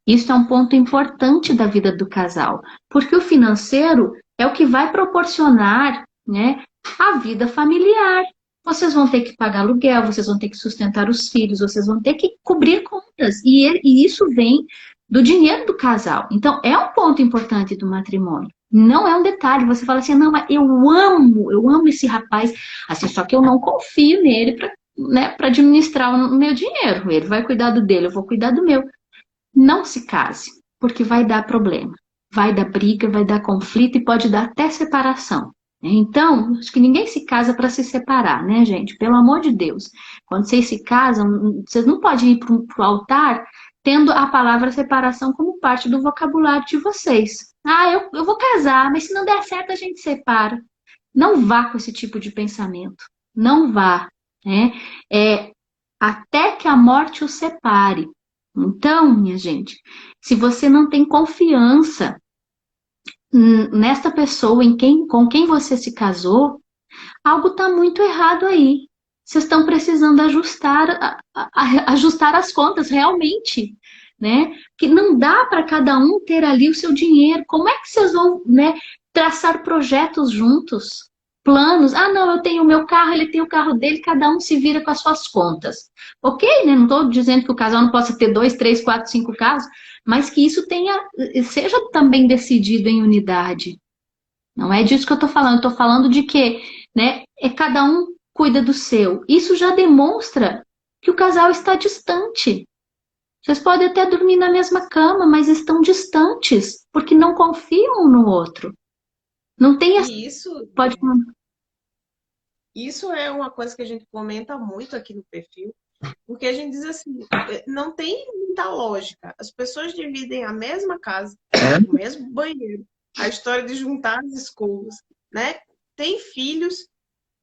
Speaker 2: Isso é um ponto importante da vida do casal, porque o financeiro é o que vai proporcionar, né, a vida familiar. Vocês vão ter que pagar aluguel, vocês vão ter que sustentar os filhos, vocês vão ter que cobrir contas, e isso vem do dinheiro do casal. Então, é um ponto importante do matrimônio. Não é um detalhe. Você fala assim, não, mas eu amo esse rapaz, assim, só que eu não confio nele para, né, para administrar o meu dinheiro. Ele vai cuidar do dele, eu vou cuidar do meu. Não se case, porque vai dar problema, vai dar briga, vai dar conflito e pode dar até separação. Então, acho que ninguém se casa para se separar, né, gente? Pelo amor de Deus. Quando vocês se casam, vocês não podem ir para o altar tendo a palavra separação como parte do vocabulário de vocês. Eu vou casar, mas se não der certo a gente separa. Não vá com esse tipo de pensamento. Não vá, né? Até que a morte o separe. Então, minha gente, se você não tem confiança nesta pessoa, com quem você se casou, algo está muito errado aí. Vocês estão precisando ajustar as contas realmente, né? Que não dá para cada um ter ali o seu dinheiro. Como é que vocês vão, né, traçar projetos juntos? Planos? Ah, não, eu tenho o meu carro, ele tem o carro dele, cada um se vira com as suas contas. Ok, né? Não estou dizendo que o casal não possa ter 2, 3, 4, 5 carros, mas que isso seja também decidido em unidade. Não é disso que eu estou falando. Estou falando de que, né, cada um cuida do seu. Isso já demonstra que o casal está distante. Vocês podem até dormir na mesma cama, mas estão distantes, porque não confiam um no outro. Não tem essa.
Speaker 1: E
Speaker 2: Pode.
Speaker 1: isso é uma coisa que a gente comenta muito aqui no perfil, porque a gente diz assim, não tem muita lógica. As pessoas dividem a mesma casa, o mesmo banheiro, a história de juntar as escovas, né? Tem filhos,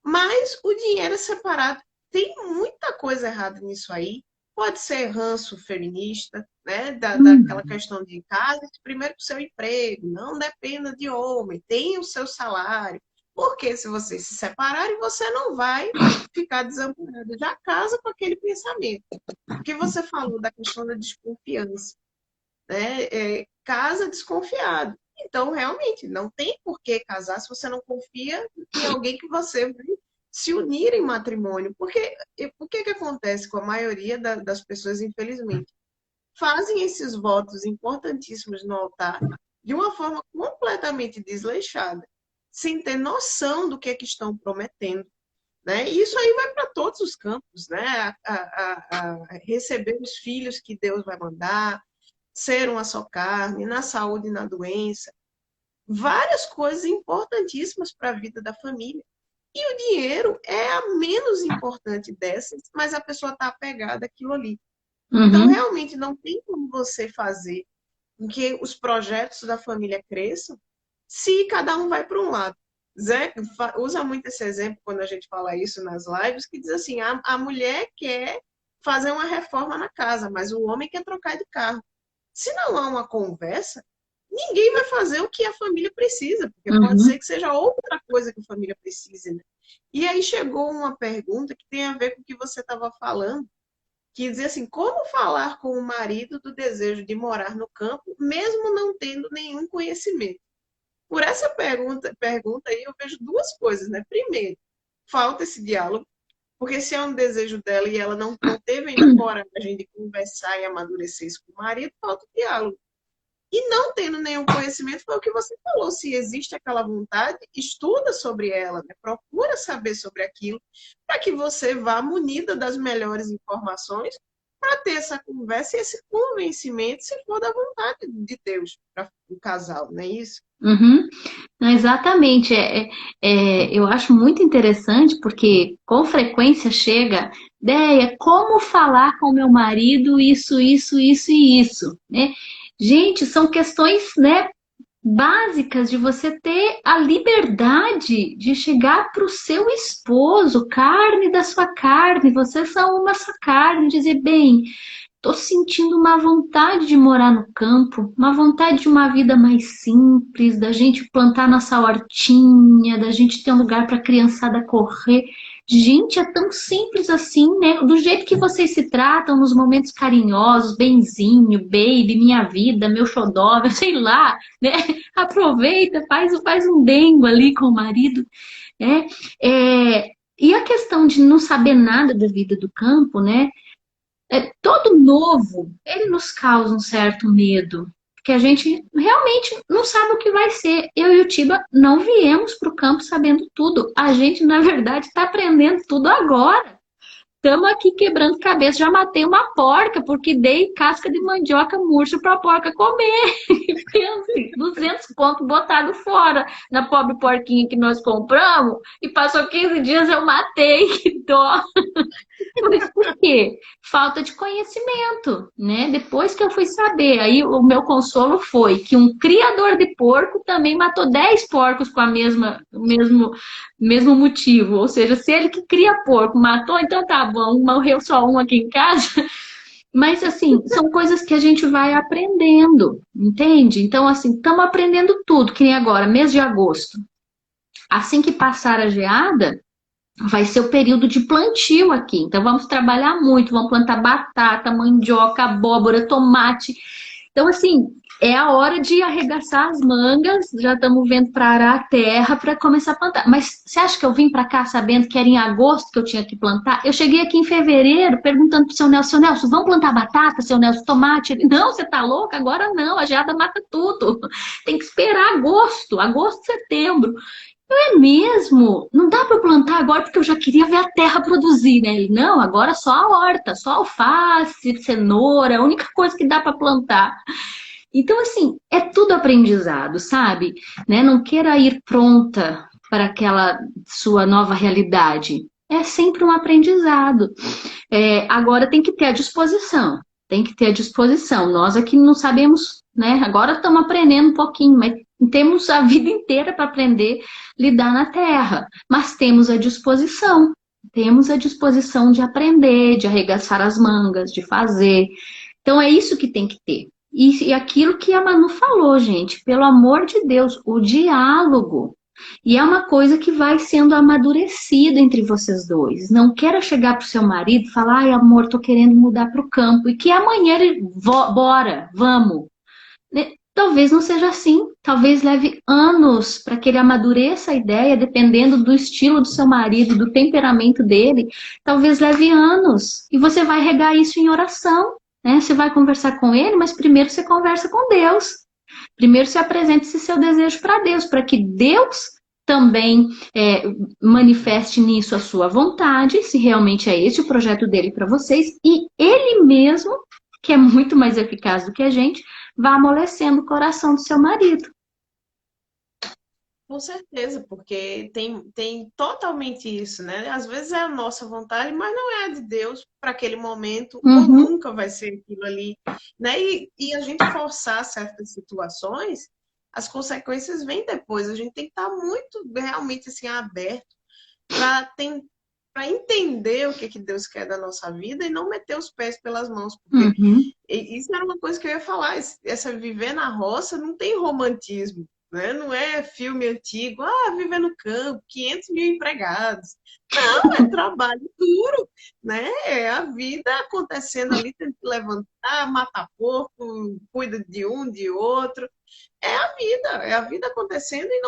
Speaker 1: mas o dinheiro é separado. Tem muita coisa errada nisso aí. Pode ser ranço feminista, né? Daquela questão de casa, primeiro com o seu emprego, não dependa de homem, tenha o seu salário. Porque se vocês se separarem, você não vai ficar desamparado. Já casa com aquele pensamento. Porque você falou da questão da desconfiança, né? Casa desconfiado. Então, realmente, não tem por que casar se você não confia em alguém que você vai se unir em matrimônio. Porque o que acontece com a maioria das pessoas, infelizmente? Fazem esses votos importantíssimos no altar de uma forma completamente desleixada, sem ter noção do que estão prometendo. Né? E isso aí vai para todos os campos, né? A receber os filhos que Deus vai mandar, ser uma só carne, na saúde e na doença. Várias coisas importantíssimas para a vida da família. E o dinheiro é a menos importante dessas, mas a pessoa está apegada àquilo ali. Então,
Speaker 2: Uhum.
Speaker 1: realmente, não tem como você fazer com que os projetos da família cresçam se cada um vai para um lado. Zé usa muito esse exemplo quando a gente fala isso nas lives, que diz assim, a mulher quer fazer uma reforma na casa, mas o homem quer trocar de carro. Se não há uma conversa, ninguém vai fazer o que a família precisa, porque pode
Speaker 2: Uhum.
Speaker 1: ser que seja outra coisa que a família precise, né? E aí chegou uma pergunta que tem a ver com o que você estava falando, que dizia assim, como falar com o marido do desejo de morar no campo, mesmo não tendo nenhum conhecimento? Por essa pergunta aí, eu vejo duas coisas, né? Primeiro, falta esse diálogo, porque se é um desejo dela e ela não teve ainda coragem de conversar e amadurecer isso com o marido, falta o diálogo. E não tendo nenhum conhecimento, foi o que você falou. Se existe aquela vontade, estuda sobre ela, né? Procura saber sobre aquilo, para que você vá munida das melhores informações para ter essa conversa e esse convencimento, se for da vontade de Deus para o casal, não é isso?
Speaker 2: Uhum. Não, exatamente. Eu acho muito interessante porque com frequência chega, ideia, como falar com meu marido isso e isso, né? Gente, são questões, né, básicas de você ter a liberdade de chegar para o seu esposo, carne da sua carne, vocês são uma só carne, dizer, bem, tô sentindo uma vontade de morar no campo, uma vontade de uma vida mais simples, da gente plantar nossa hortinha, da gente ter um lugar para a criançada correr. Gente, é tão simples assim, né? Do jeito que vocês se tratam nos momentos carinhosos, benzinho, baby, minha vida, meu xodó, sei lá, né? Aproveita, faz um dengo ali com o marido, né? E a questão de não saber nada da vida do campo, né? Todo novo, ele nos causa um certo medo, porque a gente realmente não sabe o que vai ser. Eu e o Tiba não viemos para o campo sabendo tudo. A gente, na verdade, está aprendendo tudo agora. Estamos aqui quebrando cabeça. Já matei uma porca, porque dei casca de mandioca murcha para a porca comer. Pense, 200 conto botado fora na pobre porquinha que nós compramos. E passou 15 dias eu matei. Que dó. Mas por quê? Falta de conhecimento, né? Depois que eu fui saber, aí o meu consolo foi que um criador de porco também matou 10 porcos com o mesmo motivo. Ou seja, se ele que cria porco matou, então tá bom, morreu só um aqui em casa. Mas, assim, são coisas que a gente vai aprendendo, entende? Então, assim, estamos aprendendo tudo, que nem agora, mês de agosto. Assim que passar a geada, vai ser o período de plantio aqui. Então vamos trabalhar muito, vamos plantar batata, mandioca, abóbora, tomate. Então, assim, é a hora de arregaçar as mangas, já estamos vendo para arar a terra para começar a plantar. Mas você acha que eu vim para cá sabendo que era em agosto que eu tinha que plantar? Eu cheguei aqui em fevereiro perguntando pro seu Nelson, vamos plantar batata, seu Nelson, tomate? Ele, não, você tá louca? Agora não, a geada mata tudo. Tem que esperar agosto, setembro. É mesmo? Não dá para plantar agora porque eu já queria ver a terra produzir, né? Ele, não, agora só a horta, só alface, cenoura, a única coisa que dá para plantar. Então, assim, é tudo aprendizado, sabe? Né? Não queira ir pronta para aquela sua nova realidade. É sempre um aprendizado. Agora tem que ter a disposição. Tem que ter a disposição. Nós aqui não sabemos, né? Agora estamos aprendendo um pouquinho, mas temos a vida inteira para aprender a lidar na Terra. Mas temos a disposição. Temos a disposição de aprender, de arregaçar as mangas, de fazer. Então é isso que tem que ter. E aquilo que a Manu falou, gente, pelo amor de Deus, o diálogo. E é uma coisa que vai sendo amadurecida entre vocês dois. Não queira chegar pro seu marido e falar, ai amor, tô querendo mudar pro campo. E que amanhã ele, bora, vamos. Né? Talvez não seja assim. Talvez leve anos para que ele amadureça a ideia, dependendo do estilo do seu marido, do temperamento dele. Talvez leve anos. E você vai regar isso em oração. Né? Você vai conversar com ele, mas primeiro você conversa com Deus. Primeiro você apresenta esse seu desejo para Deus, para que Deus também manifeste nisso a sua vontade, se realmente é esse o projeto dele para vocês, e ele mesmo, que é muito mais eficaz do que a gente, vá amolecendo o coração do seu marido.
Speaker 1: Com certeza, porque tem totalmente isso, né? Às vezes é a nossa vontade, mas não é a de Deus para aquele momento, ou nunca vai ser aquilo ali, né? E a gente forçar certas situações, as consequências vêm depois. A gente tem que estar muito realmente assim aberto para entender o que Deus quer da nossa vida e não meter os pés pelas mãos, porque isso era uma coisa que eu ia falar, essa viver na roça não tem romantismo. Né? Não é filme antigo, viver no campo, 500 mil empregados. Não, é trabalho duro, né? É a vida acontecendo ali, tem que levantar, matar porco, cuida de um, de outro. É a vida acontecendo e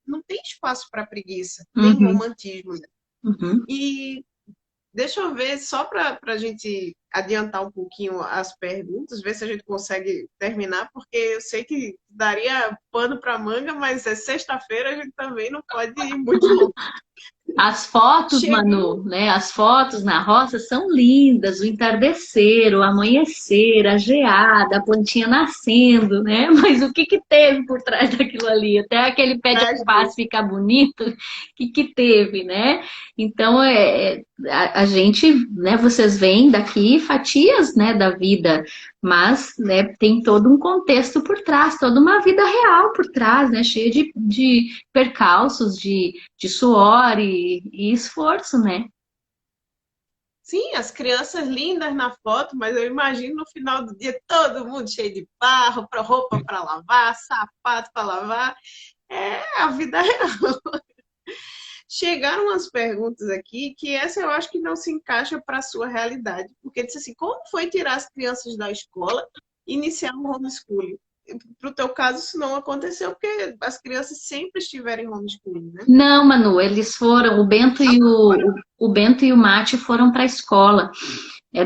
Speaker 1: não tem espaço para preguiça, nem romantismo. Né? E deixa eu ver, só para a gente adiantar um pouquinho as perguntas, ver se a gente consegue terminar, porque eu sei que daria pano para manga, mas é sexta-feira, a gente também não pode ir muito longe.
Speaker 2: As fotos, Manu, né? As fotos na roça são lindas, o entardecer, o amanhecer, a geada, a plantinha nascendo, né? Mas o que teve por trás daquilo ali? Até aquele pé de alface ficar bonito, o que teve, né? Então, a gente, né? Vocês veem daqui fatias, né, da vida, mas, né, tem todo um contexto por trás, toda uma vida real por trás, né? Cheia de percalços, de suor e esforço, né?
Speaker 1: Sim, as crianças lindas na foto, mas eu imagino no final do dia todo mundo cheio de barro, roupa para lavar, sapato para lavar. É a vida real. Chegaram umas perguntas aqui que essa eu acho que não se encaixa para a sua realidade. Porque disse assim, como foi tirar as crianças da escola e iniciar um homeschooling? Para o teu caso, isso não aconteceu, porque as crianças sempre estiveram em homeschooling, né?
Speaker 2: Não, Manu, eles foram, o Bento e o Mate foram para a escola.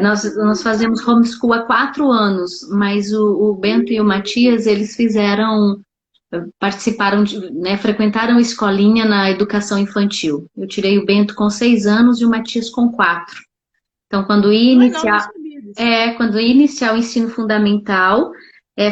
Speaker 2: Nós fazemos homeschool há 4 anos, mas o Bento e o Matias, eles participaram, né, frequentaram escolinha na educação infantil. Eu tirei o Bento com 6 anos e o Matias com 4. Então, quando ia iniciar o ensino fundamental,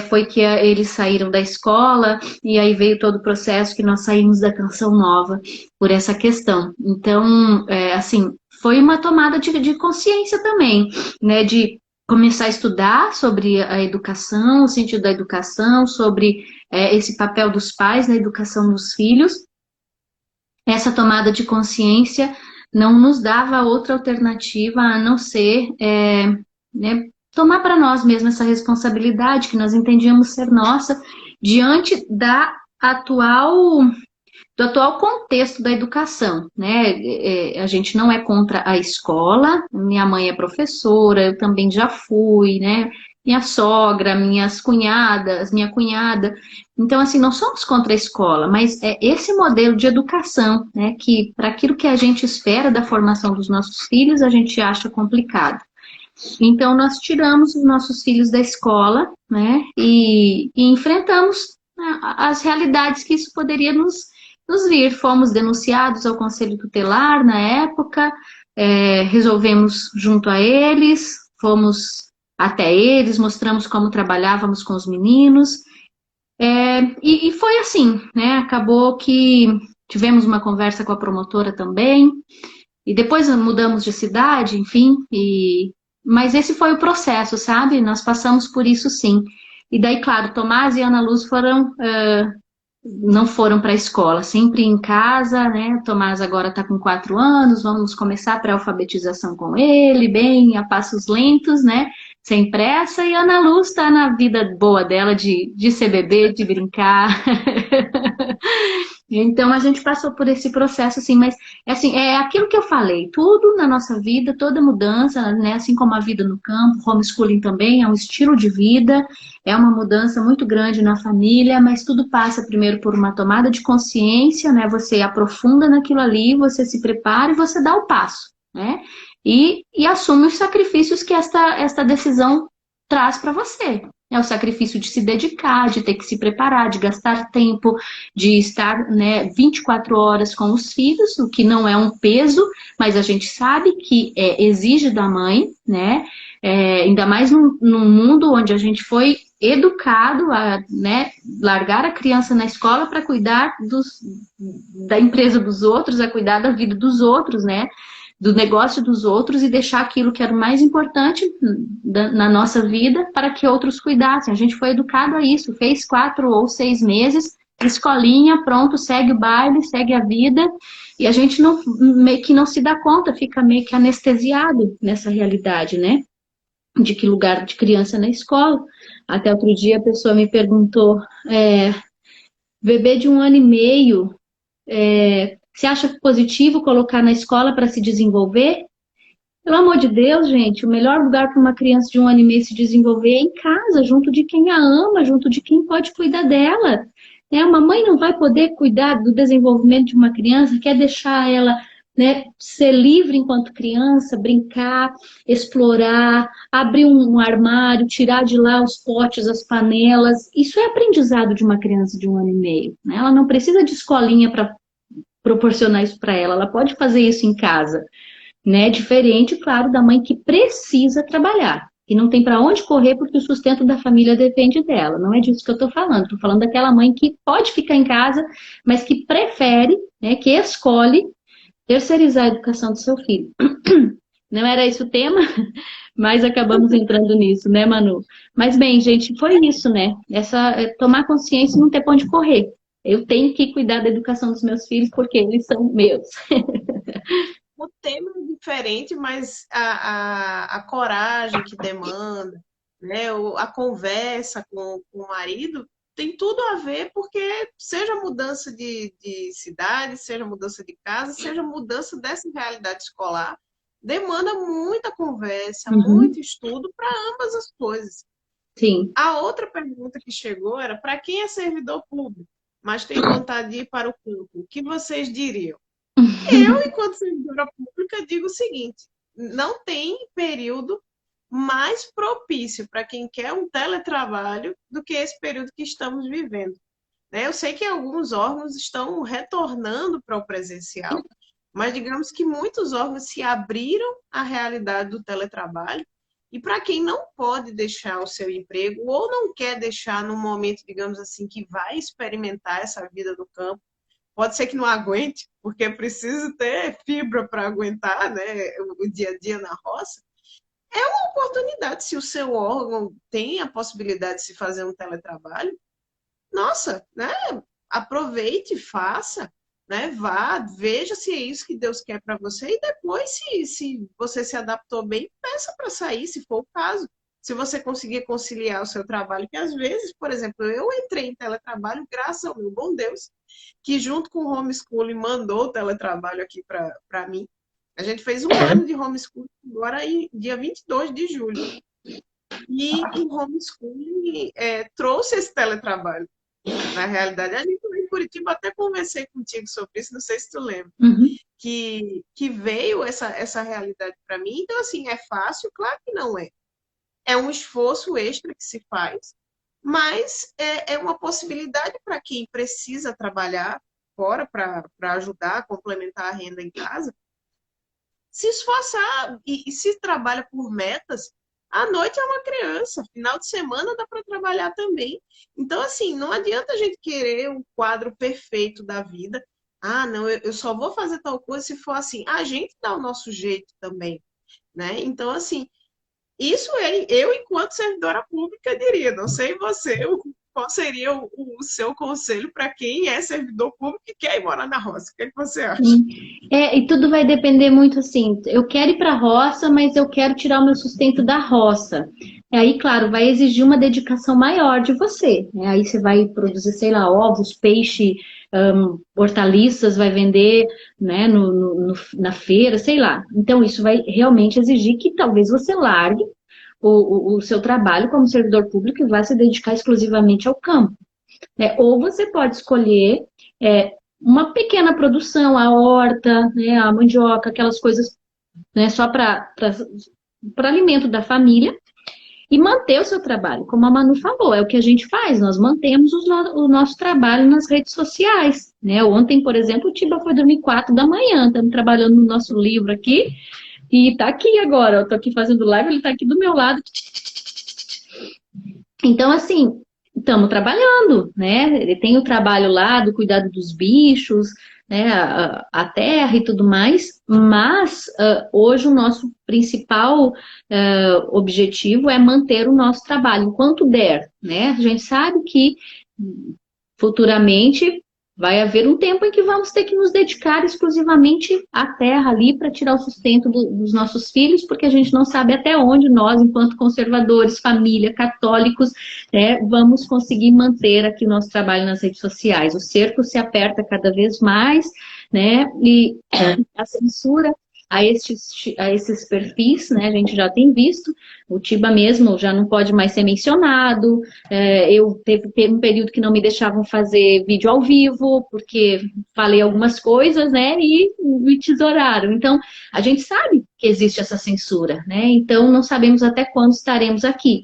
Speaker 2: foi que eles saíram da escola e aí veio todo o processo que nós saímos da Canção Nova por essa questão. Então, assim, foi uma tomada de consciência também, né, de começar a estudar sobre a educação, o sentido da educação, sobre esse papel dos pais na educação dos filhos. Essa tomada de consciência não nos dava outra alternativa a não ser, né, tomar para nós mesmos essa responsabilidade que nós entendíamos ser nossa diante da atual do atual contexto da educação, né? A gente não é contra a escola, minha mãe é professora, eu também já fui, né? Minha sogra, minhas cunhadas, minha cunhada. Então, assim, não somos contra a escola, mas é esse modelo de educação, né? Que para aquilo que a gente espera da formação dos nossos filhos, a gente acha complicado. Então, nós tiramos os nossos filhos da escola, né? E enfrentamos, né, as realidades que isso poderia nos vir. Fomos denunciados ao Conselho Tutelar na época, resolvemos junto a eles, fomos até eles, mostramos como trabalhávamos com os meninos, e foi assim, né? Acabou que tivemos uma conversa com a promotora também, e depois mudamos de cidade, enfim, mas esse foi o processo, sabe? Nós passamos por isso sim. E daí, claro, Tomás e Ana Luz não foram para a escola, sempre em casa, né? Tomás agora está com 4 anos, vamos começar a pré-alfabetização com ele, bem, a passos lentos, né? Sem pressa, e a Ana Luz está na vida boa dela de ser bebê, de brincar. Então a gente passou por esse processo, assim, mas assim, é aquilo que eu falei, tudo na nossa vida, toda mudança, né? Assim como a vida no campo, homeschooling também é um estilo de vida, é uma mudança muito grande na família, mas tudo passa primeiro por uma tomada de consciência, né? Você aprofunda naquilo ali, você se prepara e você dá o passo, né? E assume os sacrifícios que esta decisão traz para você. É o sacrifício de se dedicar, de ter que se preparar, de gastar tempo, de estar, né, 24 horas com os filhos, o que não é um peso, mas a gente sabe que exige da mãe, né? Ainda mais num mundo onde a gente foi educado a, né, largar a criança na escola para cuidar da empresa dos outros, a cuidar da vida dos outros, né? Do negócio dos outros e deixar aquilo que era o mais importante na nossa vida para que outros cuidassem. A gente foi educado a isso, fez 4 ou 6 meses, escolinha, pronto, segue o baile, segue a vida, e a gente não, meio que não se dá conta, fica meio que anestesiado nessa realidade, né? De que lugar de criança na escola. Até outro dia a pessoa me perguntou, bebê de 1 ano e meio, você acha positivo colocar na escola para se desenvolver? Pelo amor de Deus, gente, o melhor lugar para uma criança de 1 ano e meio se desenvolver é em casa, junto de quem a ama, junto de quem pode cuidar dela. Uma mãe não vai poder cuidar do desenvolvimento de uma criança, quer deixar ela, né, ser livre enquanto criança, brincar, explorar, abrir um armário, tirar de lá os potes, as panelas. Isso é aprendizado de uma criança de 1 ano e meio, né? Ela não precisa de escolinha para proporcionar isso para ela, ela pode fazer isso em casa, né? Diferente, claro, da mãe que precisa trabalhar, que não tem para onde correr porque o sustento da família depende dela. Não é disso que eu estou falando. Estou falando daquela mãe que pode ficar em casa, mas que prefere, né, que escolhe terceirizar a educação do seu filho. Não era esse o tema, mas acabamos entrando nisso, né, Manu? Mas bem, gente, foi isso, né? Tomar consciência e não ter pra onde correr. Eu tenho que cuidar da educação dos meus filhos porque eles são meus.
Speaker 1: O tema é diferente, mas a coragem que demanda, né? A conversa com o marido tem tudo a ver, porque seja mudança de cidade, seja mudança de casa, seja mudança dessa realidade escolar, demanda muita conversa,
Speaker 2: Uhum.
Speaker 1: muito estudo para ambas as coisas.
Speaker 2: Sim.
Speaker 1: A outra pergunta que chegou era: para quem é servidor público, mas tem vontade de ir para o campo, o que vocês diriam? Eu, enquanto servidora pública, digo o seguinte: não tem período mais propício para quem quer um teletrabalho do que esse período que estamos vivendo, né? Eu sei que alguns órgãos estão retornando para o presencial, mas digamos que muitos órgãos se abriram à realidade do teletrabalho. E para quem não pode deixar o seu emprego ou não quer deixar no momento, digamos assim, que vai experimentar essa vida do campo, pode ser que não aguente, porque é preciso ter fibra para aguentar, né, o dia a dia na roça. É uma oportunidade, se o seu órgão tem a possibilidade de se fazer um teletrabalho, nossa, né, aproveite, faça, né, vá, veja se é isso que Deus quer para você e depois, se você se adaptou bem, peça para sair, se for o caso. Se você conseguir conciliar o seu trabalho, que às vezes, por exemplo, eu entrei em teletrabalho graças ao meu bom Deus, que junto com o homeschooling mandou o teletrabalho aqui para mim. A gente fez um ano de homeschooling agora, dia 22 de julho. E o homeschooling trouxe esse teletrabalho. Na realidade, a gente em Curitiba, até conversei contigo sobre isso, não sei se tu lembra, que veio essa realidade para mim. Então, assim, é fácil? Claro que não é. É um esforço extra que se faz, mas é uma possibilidade para quem precisa trabalhar fora para ajudar a complementar a renda em casa, se esforçar e se trabalha por metas. À noite é uma criança, final de semana dá para trabalhar também. Então, assim, não adianta a gente querer um quadro perfeito da vida. Ah, não, eu só vou fazer tal coisa se for assim. A gente dá o nosso jeito também, né? Então, assim, isso eu, enquanto servidora pública, diria. Não sei você, qual seria o seu conselho para quem é servidor público e quer ir morar na roça? O que é que você acha?
Speaker 2: E tudo vai depender muito assim. Eu quero ir para a roça, mas eu quero tirar o meu sustento da roça. Aí, claro, vai exigir uma dedicação maior de você, né? Aí você vai produzir, sei lá, ovos, peixe, hortaliças, vai vender, né, na feira, sei lá. Então, isso vai realmente exigir que talvez você largue o seu trabalho como servidor público e vá se dedicar exclusivamente ao campo, né? Ou você pode escolher uma pequena produção, a horta, né, a mandioca, aquelas coisas, né, só para alimento da família, e manter o seu trabalho. Como a Manu falou, é o que a gente faz, nós mantemos o nosso trabalho nas redes sociais. Né? Ontem, por exemplo, o Tiba foi dormir 4 da manhã, estamos trabalhando no nosso livro aqui, e está aqui agora, eu estou aqui fazendo live, ele está aqui do meu lado. Então, assim, estamos trabalhando, né? Ele tem o trabalho lá do cuidado dos bichos, né? A terra e tudo mais, mas hoje o nosso principal objetivo é manter o nosso trabalho enquanto der, né? A gente sabe que futuramente vai haver um tempo em que vamos ter que nos dedicar exclusivamente à terra ali para tirar o sustento dos nossos filhos, porque a gente não sabe até onde nós, enquanto conservadores, família, católicos, vamos conseguir manter aqui nosso trabalho nas redes sociais. O cerco se aperta cada vez mais, né? E a censura a esses perfis, né? A gente já tem visto, o Tiba mesmo já não pode mais ser mencionado, eu teve um período que não me deixavam fazer vídeo ao vivo, porque falei algumas coisas, né? E me tesouraram. Então, a gente sabe que existe essa censura, né? Então, não sabemos até quando estaremos aqui.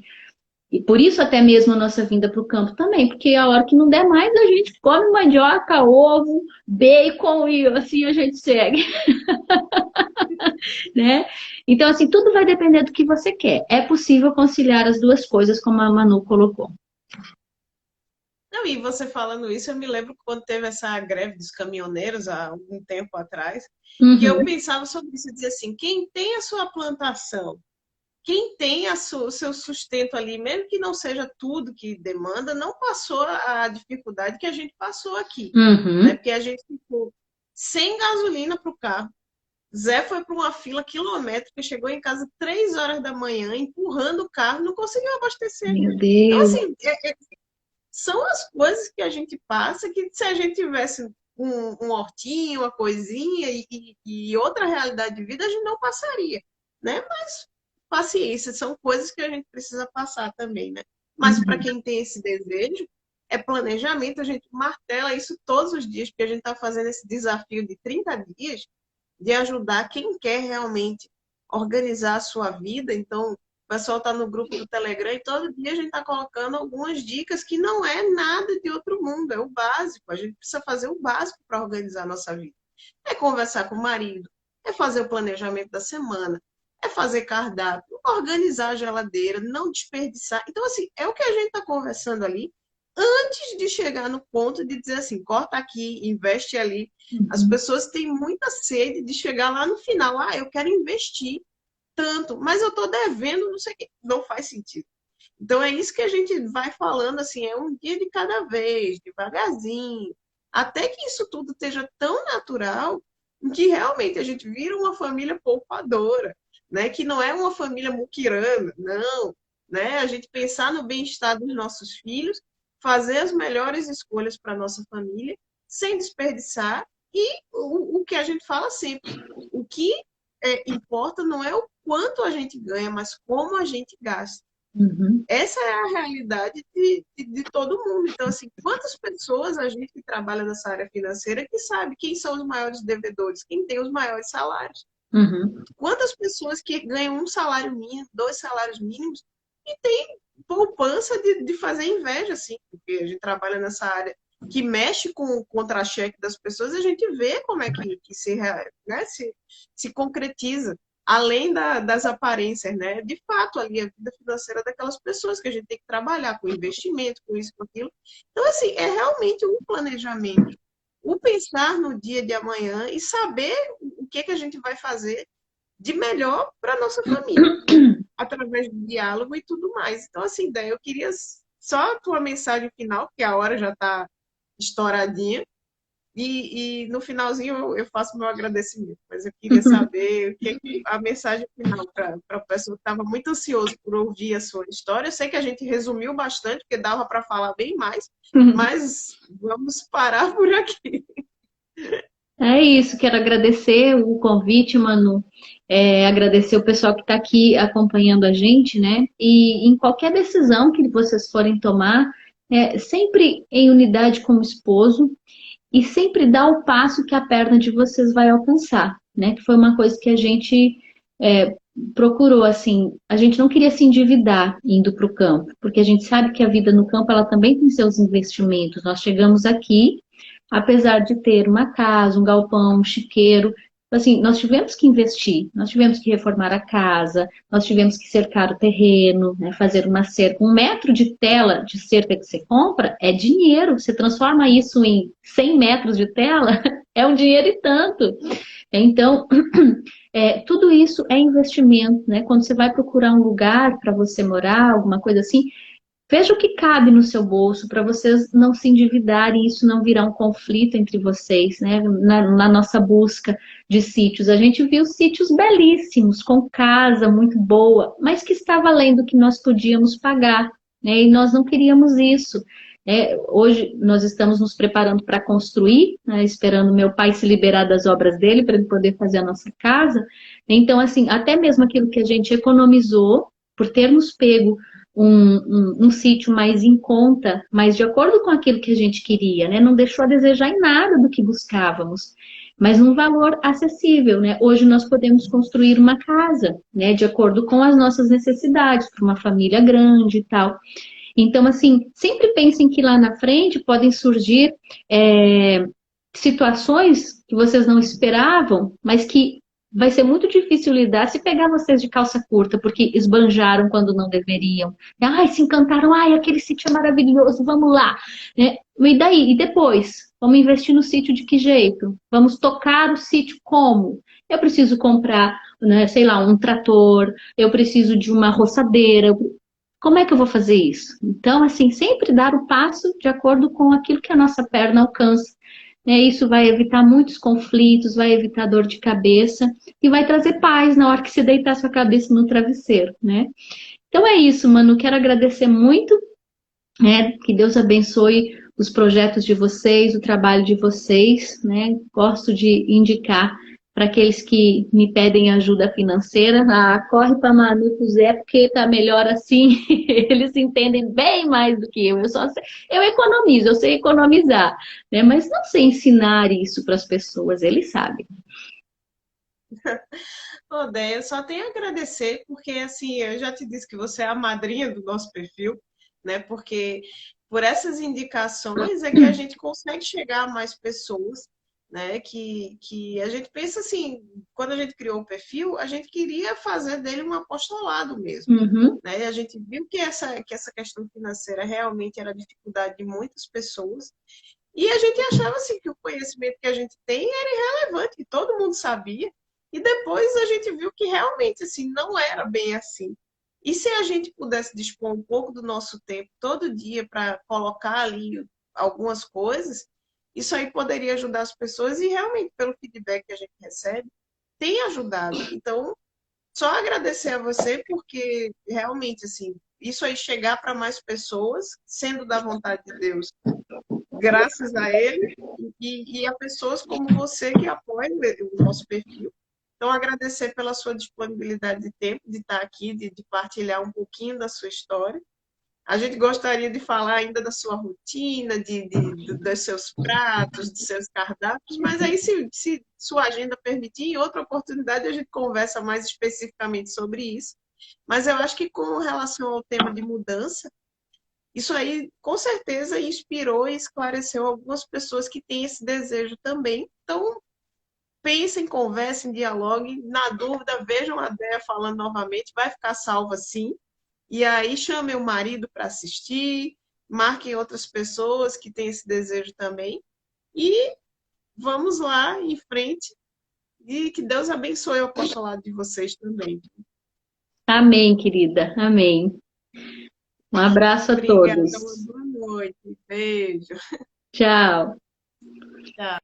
Speaker 2: E por isso até mesmo a nossa vinda para o campo também, porque a hora que não der mais, a gente come mandioca, ovo, bacon e assim a gente segue. Né? Então, assim, tudo vai depender do que você quer. É possível conciliar as duas coisas, como a Manu colocou.
Speaker 1: Não, e você falando isso, eu me lembro quando teve essa greve dos caminhoneiros há algum tempo atrás, que eu pensava sobre isso, eu dizia assim, quem tem a sua plantação, quem tem o seu sustento ali, mesmo que não seja tudo que demanda, não passou a dificuldade que a gente passou aqui. Né? Porque a gente ficou sem gasolina para o carro. Zé foi para uma fila quilométrica, chegou em casa 3 horas da manhã, empurrando o carro, não conseguiu abastecer.
Speaker 2: Meu Deus!
Speaker 1: Então, assim, são as coisas que a gente passa, que se a gente tivesse um hortinho, uma coisinha e outra realidade de vida, a gente não passaria, né? Mas paciência, são coisas que a gente precisa passar também, né? Mas para quem tem esse desejo, é planejamento, a gente martela isso todos os dias, porque a gente está fazendo esse desafio de 30 dias de ajudar quem quer realmente organizar a sua vida. Então, o pessoal está no grupo do Telegram e todo dia a gente está colocando algumas dicas que não é nada de outro mundo, é o básico. A gente precisa fazer o básico para organizar a nossa vida. É conversar com o marido, é fazer o planejamento da semana, é fazer cardápio, organizar a geladeira, não desperdiçar. Então, assim, é o que a gente está conversando ali, antes de chegar no ponto de dizer assim, corta aqui, investe ali. As pessoas têm muita sede de chegar lá no final. Ah, eu quero investir tanto, mas eu estou devendo, não sei o que. Não faz sentido. Então, é isso que a gente vai falando, assim, é um dia de cada vez, devagarzinho, até que isso tudo esteja tão natural que realmente a gente vira uma família poupadora, né? Que não é uma família muquirana, não. Né? A gente pensar no bem-estar dos nossos filhos, fazer as melhores escolhas para a nossa família, sem desperdiçar. E o que a gente fala sempre, o que importa não é o quanto a gente ganha, mas como a gente gasta.
Speaker 2: Uhum.
Speaker 1: Essa é a realidade de todo mundo. Então, assim, quantas pessoas a gente que trabalha nessa área financeira que sabe quem são os maiores devedores, quem tem os maiores salários?
Speaker 2: Uhum.
Speaker 1: Quantas pessoas que ganham um salário mínimo, dois salários mínimos e tem poupança de fazer inveja, assim, porque a gente trabalha nessa área que mexe com o contra-cheque das pessoas, a gente vê como é que né, se concretiza, além das aparências, né? De fato, ali a vida financeira daquelas pessoas que a gente tem que trabalhar com investimento, com isso, com aquilo. Então, assim, é realmente um planejamento. O pensar no dia de amanhã e saber o que a gente vai fazer de melhor para nossa família, através do diálogo e tudo mais. Então, assim, daí eu queria só a tua mensagem final, porque a hora já está estouradinha, e no finalzinho eu faço meu agradecimento. Mas eu queria saber o que a mensagem final para o pessoal que estava muito ansioso por ouvir a sua história. Eu sei que a gente resumiu bastante, porque dava para falar bem mais, mas vamos parar por aqui.
Speaker 2: É isso, quero agradecer o convite, Manu, agradecer o pessoal que está aqui acompanhando a gente, né? E em qualquer decisão que vocês forem tomar, sempre em unidade com o esposo e sempre dá o passo que a perna de vocês vai alcançar, né? Que foi uma coisa que a gente é, procurou, assim, a gente não queria se endividar indo para o campo, porque a gente sabe que a vida no campo ela também tem seus investimentos. Nós chegamos aqui apesar de ter uma casa, um galpão, um chiqueiro, assim, nós tivemos que investir, nós tivemos que reformar a casa, nós tivemos que cercar o terreno, né, fazer uma cerca. 1 metro de tela de cerca que você compra é dinheiro, você transforma isso em 100 metros de tela, é um dinheiro e tanto. Então, tudo isso é investimento, né? Quando você vai procurar um lugar para você morar, alguma coisa assim, veja o que cabe no seu bolso para vocês não se endividarem e isso não virar um conflito entre vocês, né? Na nossa busca de sítios. A gente viu sítios belíssimos, com casa muito boa, mas que estava além do que nós podíamos pagar, né? E nós não queríamos isso. Hoje nós estamos nos preparando para construir, né? Esperando meu pai se liberar das obras dele para ele poder fazer a nossa casa. Então, assim, até mesmo aquilo que a gente economizou por termos pego um sítio mais em conta, mais de acordo com aquilo que a gente queria, né? Não deixou a desejar em nada do que buscávamos, mas num valor acessível, né? Hoje nós podemos construir uma casa, né? De acordo com as nossas necessidades, para uma família grande e tal. Então, assim, sempre pensem que lá na frente podem surgir situações que vocês não esperavam, mas que vai ser muito difícil lidar se pegar vocês de calça curta, porque esbanjaram quando não deveriam. Ai, se encantaram, ai, aquele sítio é maravilhoso, vamos lá. Né? E daí? E depois? Vamos investir no sítio de que jeito? Vamos tocar o sítio como? Eu preciso comprar, né, sei lá, um trator, eu preciso de uma roçadeira. Como é que eu vou fazer isso? Então, assim, sempre dar o passo de acordo com aquilo que a nossa perna alcança. Isso vai evitar muitos conflitos, vai evitar dor de cabeça e vai trazer paz na hora que você deitar sua cabeça no travesseiro, né? Então é isso, mano. Quero agradecer muito, né? Que Deus abençoe os projetos de vocês, o trabalho de vocês, né? Gosto de indicar para aqueles que me pedem ajuda financeira, corre para Manu e pro Zé, porque tá melhor assim. Eles entendem bem mais do que eu. Eu economizo, eu sei economizar, né? Mas não sei ensinar isso para as pessoas, eles sabem.
Speaker 1: Odeia, eu só tenho a agradecer, porque assim, eu já te disse que você é a madrinha do nosso perfil, né? Porque por essas indicações é que a gente consegue chegar a mais pessoas, né? Que a gente pensa assim, quando a gente criou o perfil, a gente queria fazer dele um apostolado mesmo.
Speaker 2: Uhum.
Speaker 1: Né? E a gente viu que essa questão financeira realmente era a dificuldade de muitas pessoas. E a gente achava assim que o conhecimento que a gente tem era irrelevante, que todo mundo sabia. E depois a gente viu que realmente assim não era bem assim. E se a gente pudesse dispor um pouco do nosso tempo todo dia para colocar ali algumas coisas, isso aí poderia ajudar as pessoas e realmente pelo feedback que a gente recebe, tem ajudado. Então, só agradecer a você porque realmente assim, isso aí chegar para mais pessoas, sendo da vontade de Deus, graças a ele e a pessoas como você que apoiam o nosso perfil. Então, agradecer pela sua disponibilidade de tempo, de estar aqui, de partilhar um pouquinho da sua história. A gente gostaria de falar ainda da sua rotina, dos seus pratos, dos seus cardápios, mas aí, se sua agenda permitir, em outra oportunidade a gente conversa mais especificamente sobre isso. Mas eu acho que com relação ao tema de mudança, isso aí com certeza inspirou e esclareceu algumas pessoas que têm esse desejo também. Então, pensem, conversem, dialoguem. Na dúvida, vejam a Déia falando novamente, vai ficar salva sim. E aí chamem o marido para assistir, marquem outras pessoas que têm esse desejo também. E vamos lá em frente. E que Deus abençoe o apostolado de vocês também.
Speaker 2: Amém, querida. Amém. Um abraço a
Speaker 1: Obrigada,
Speaker 2: todos.
Speaker 1: uma boa noite. Beijo.
Speaker 2: Tchau.
Speaker 1: Tchau.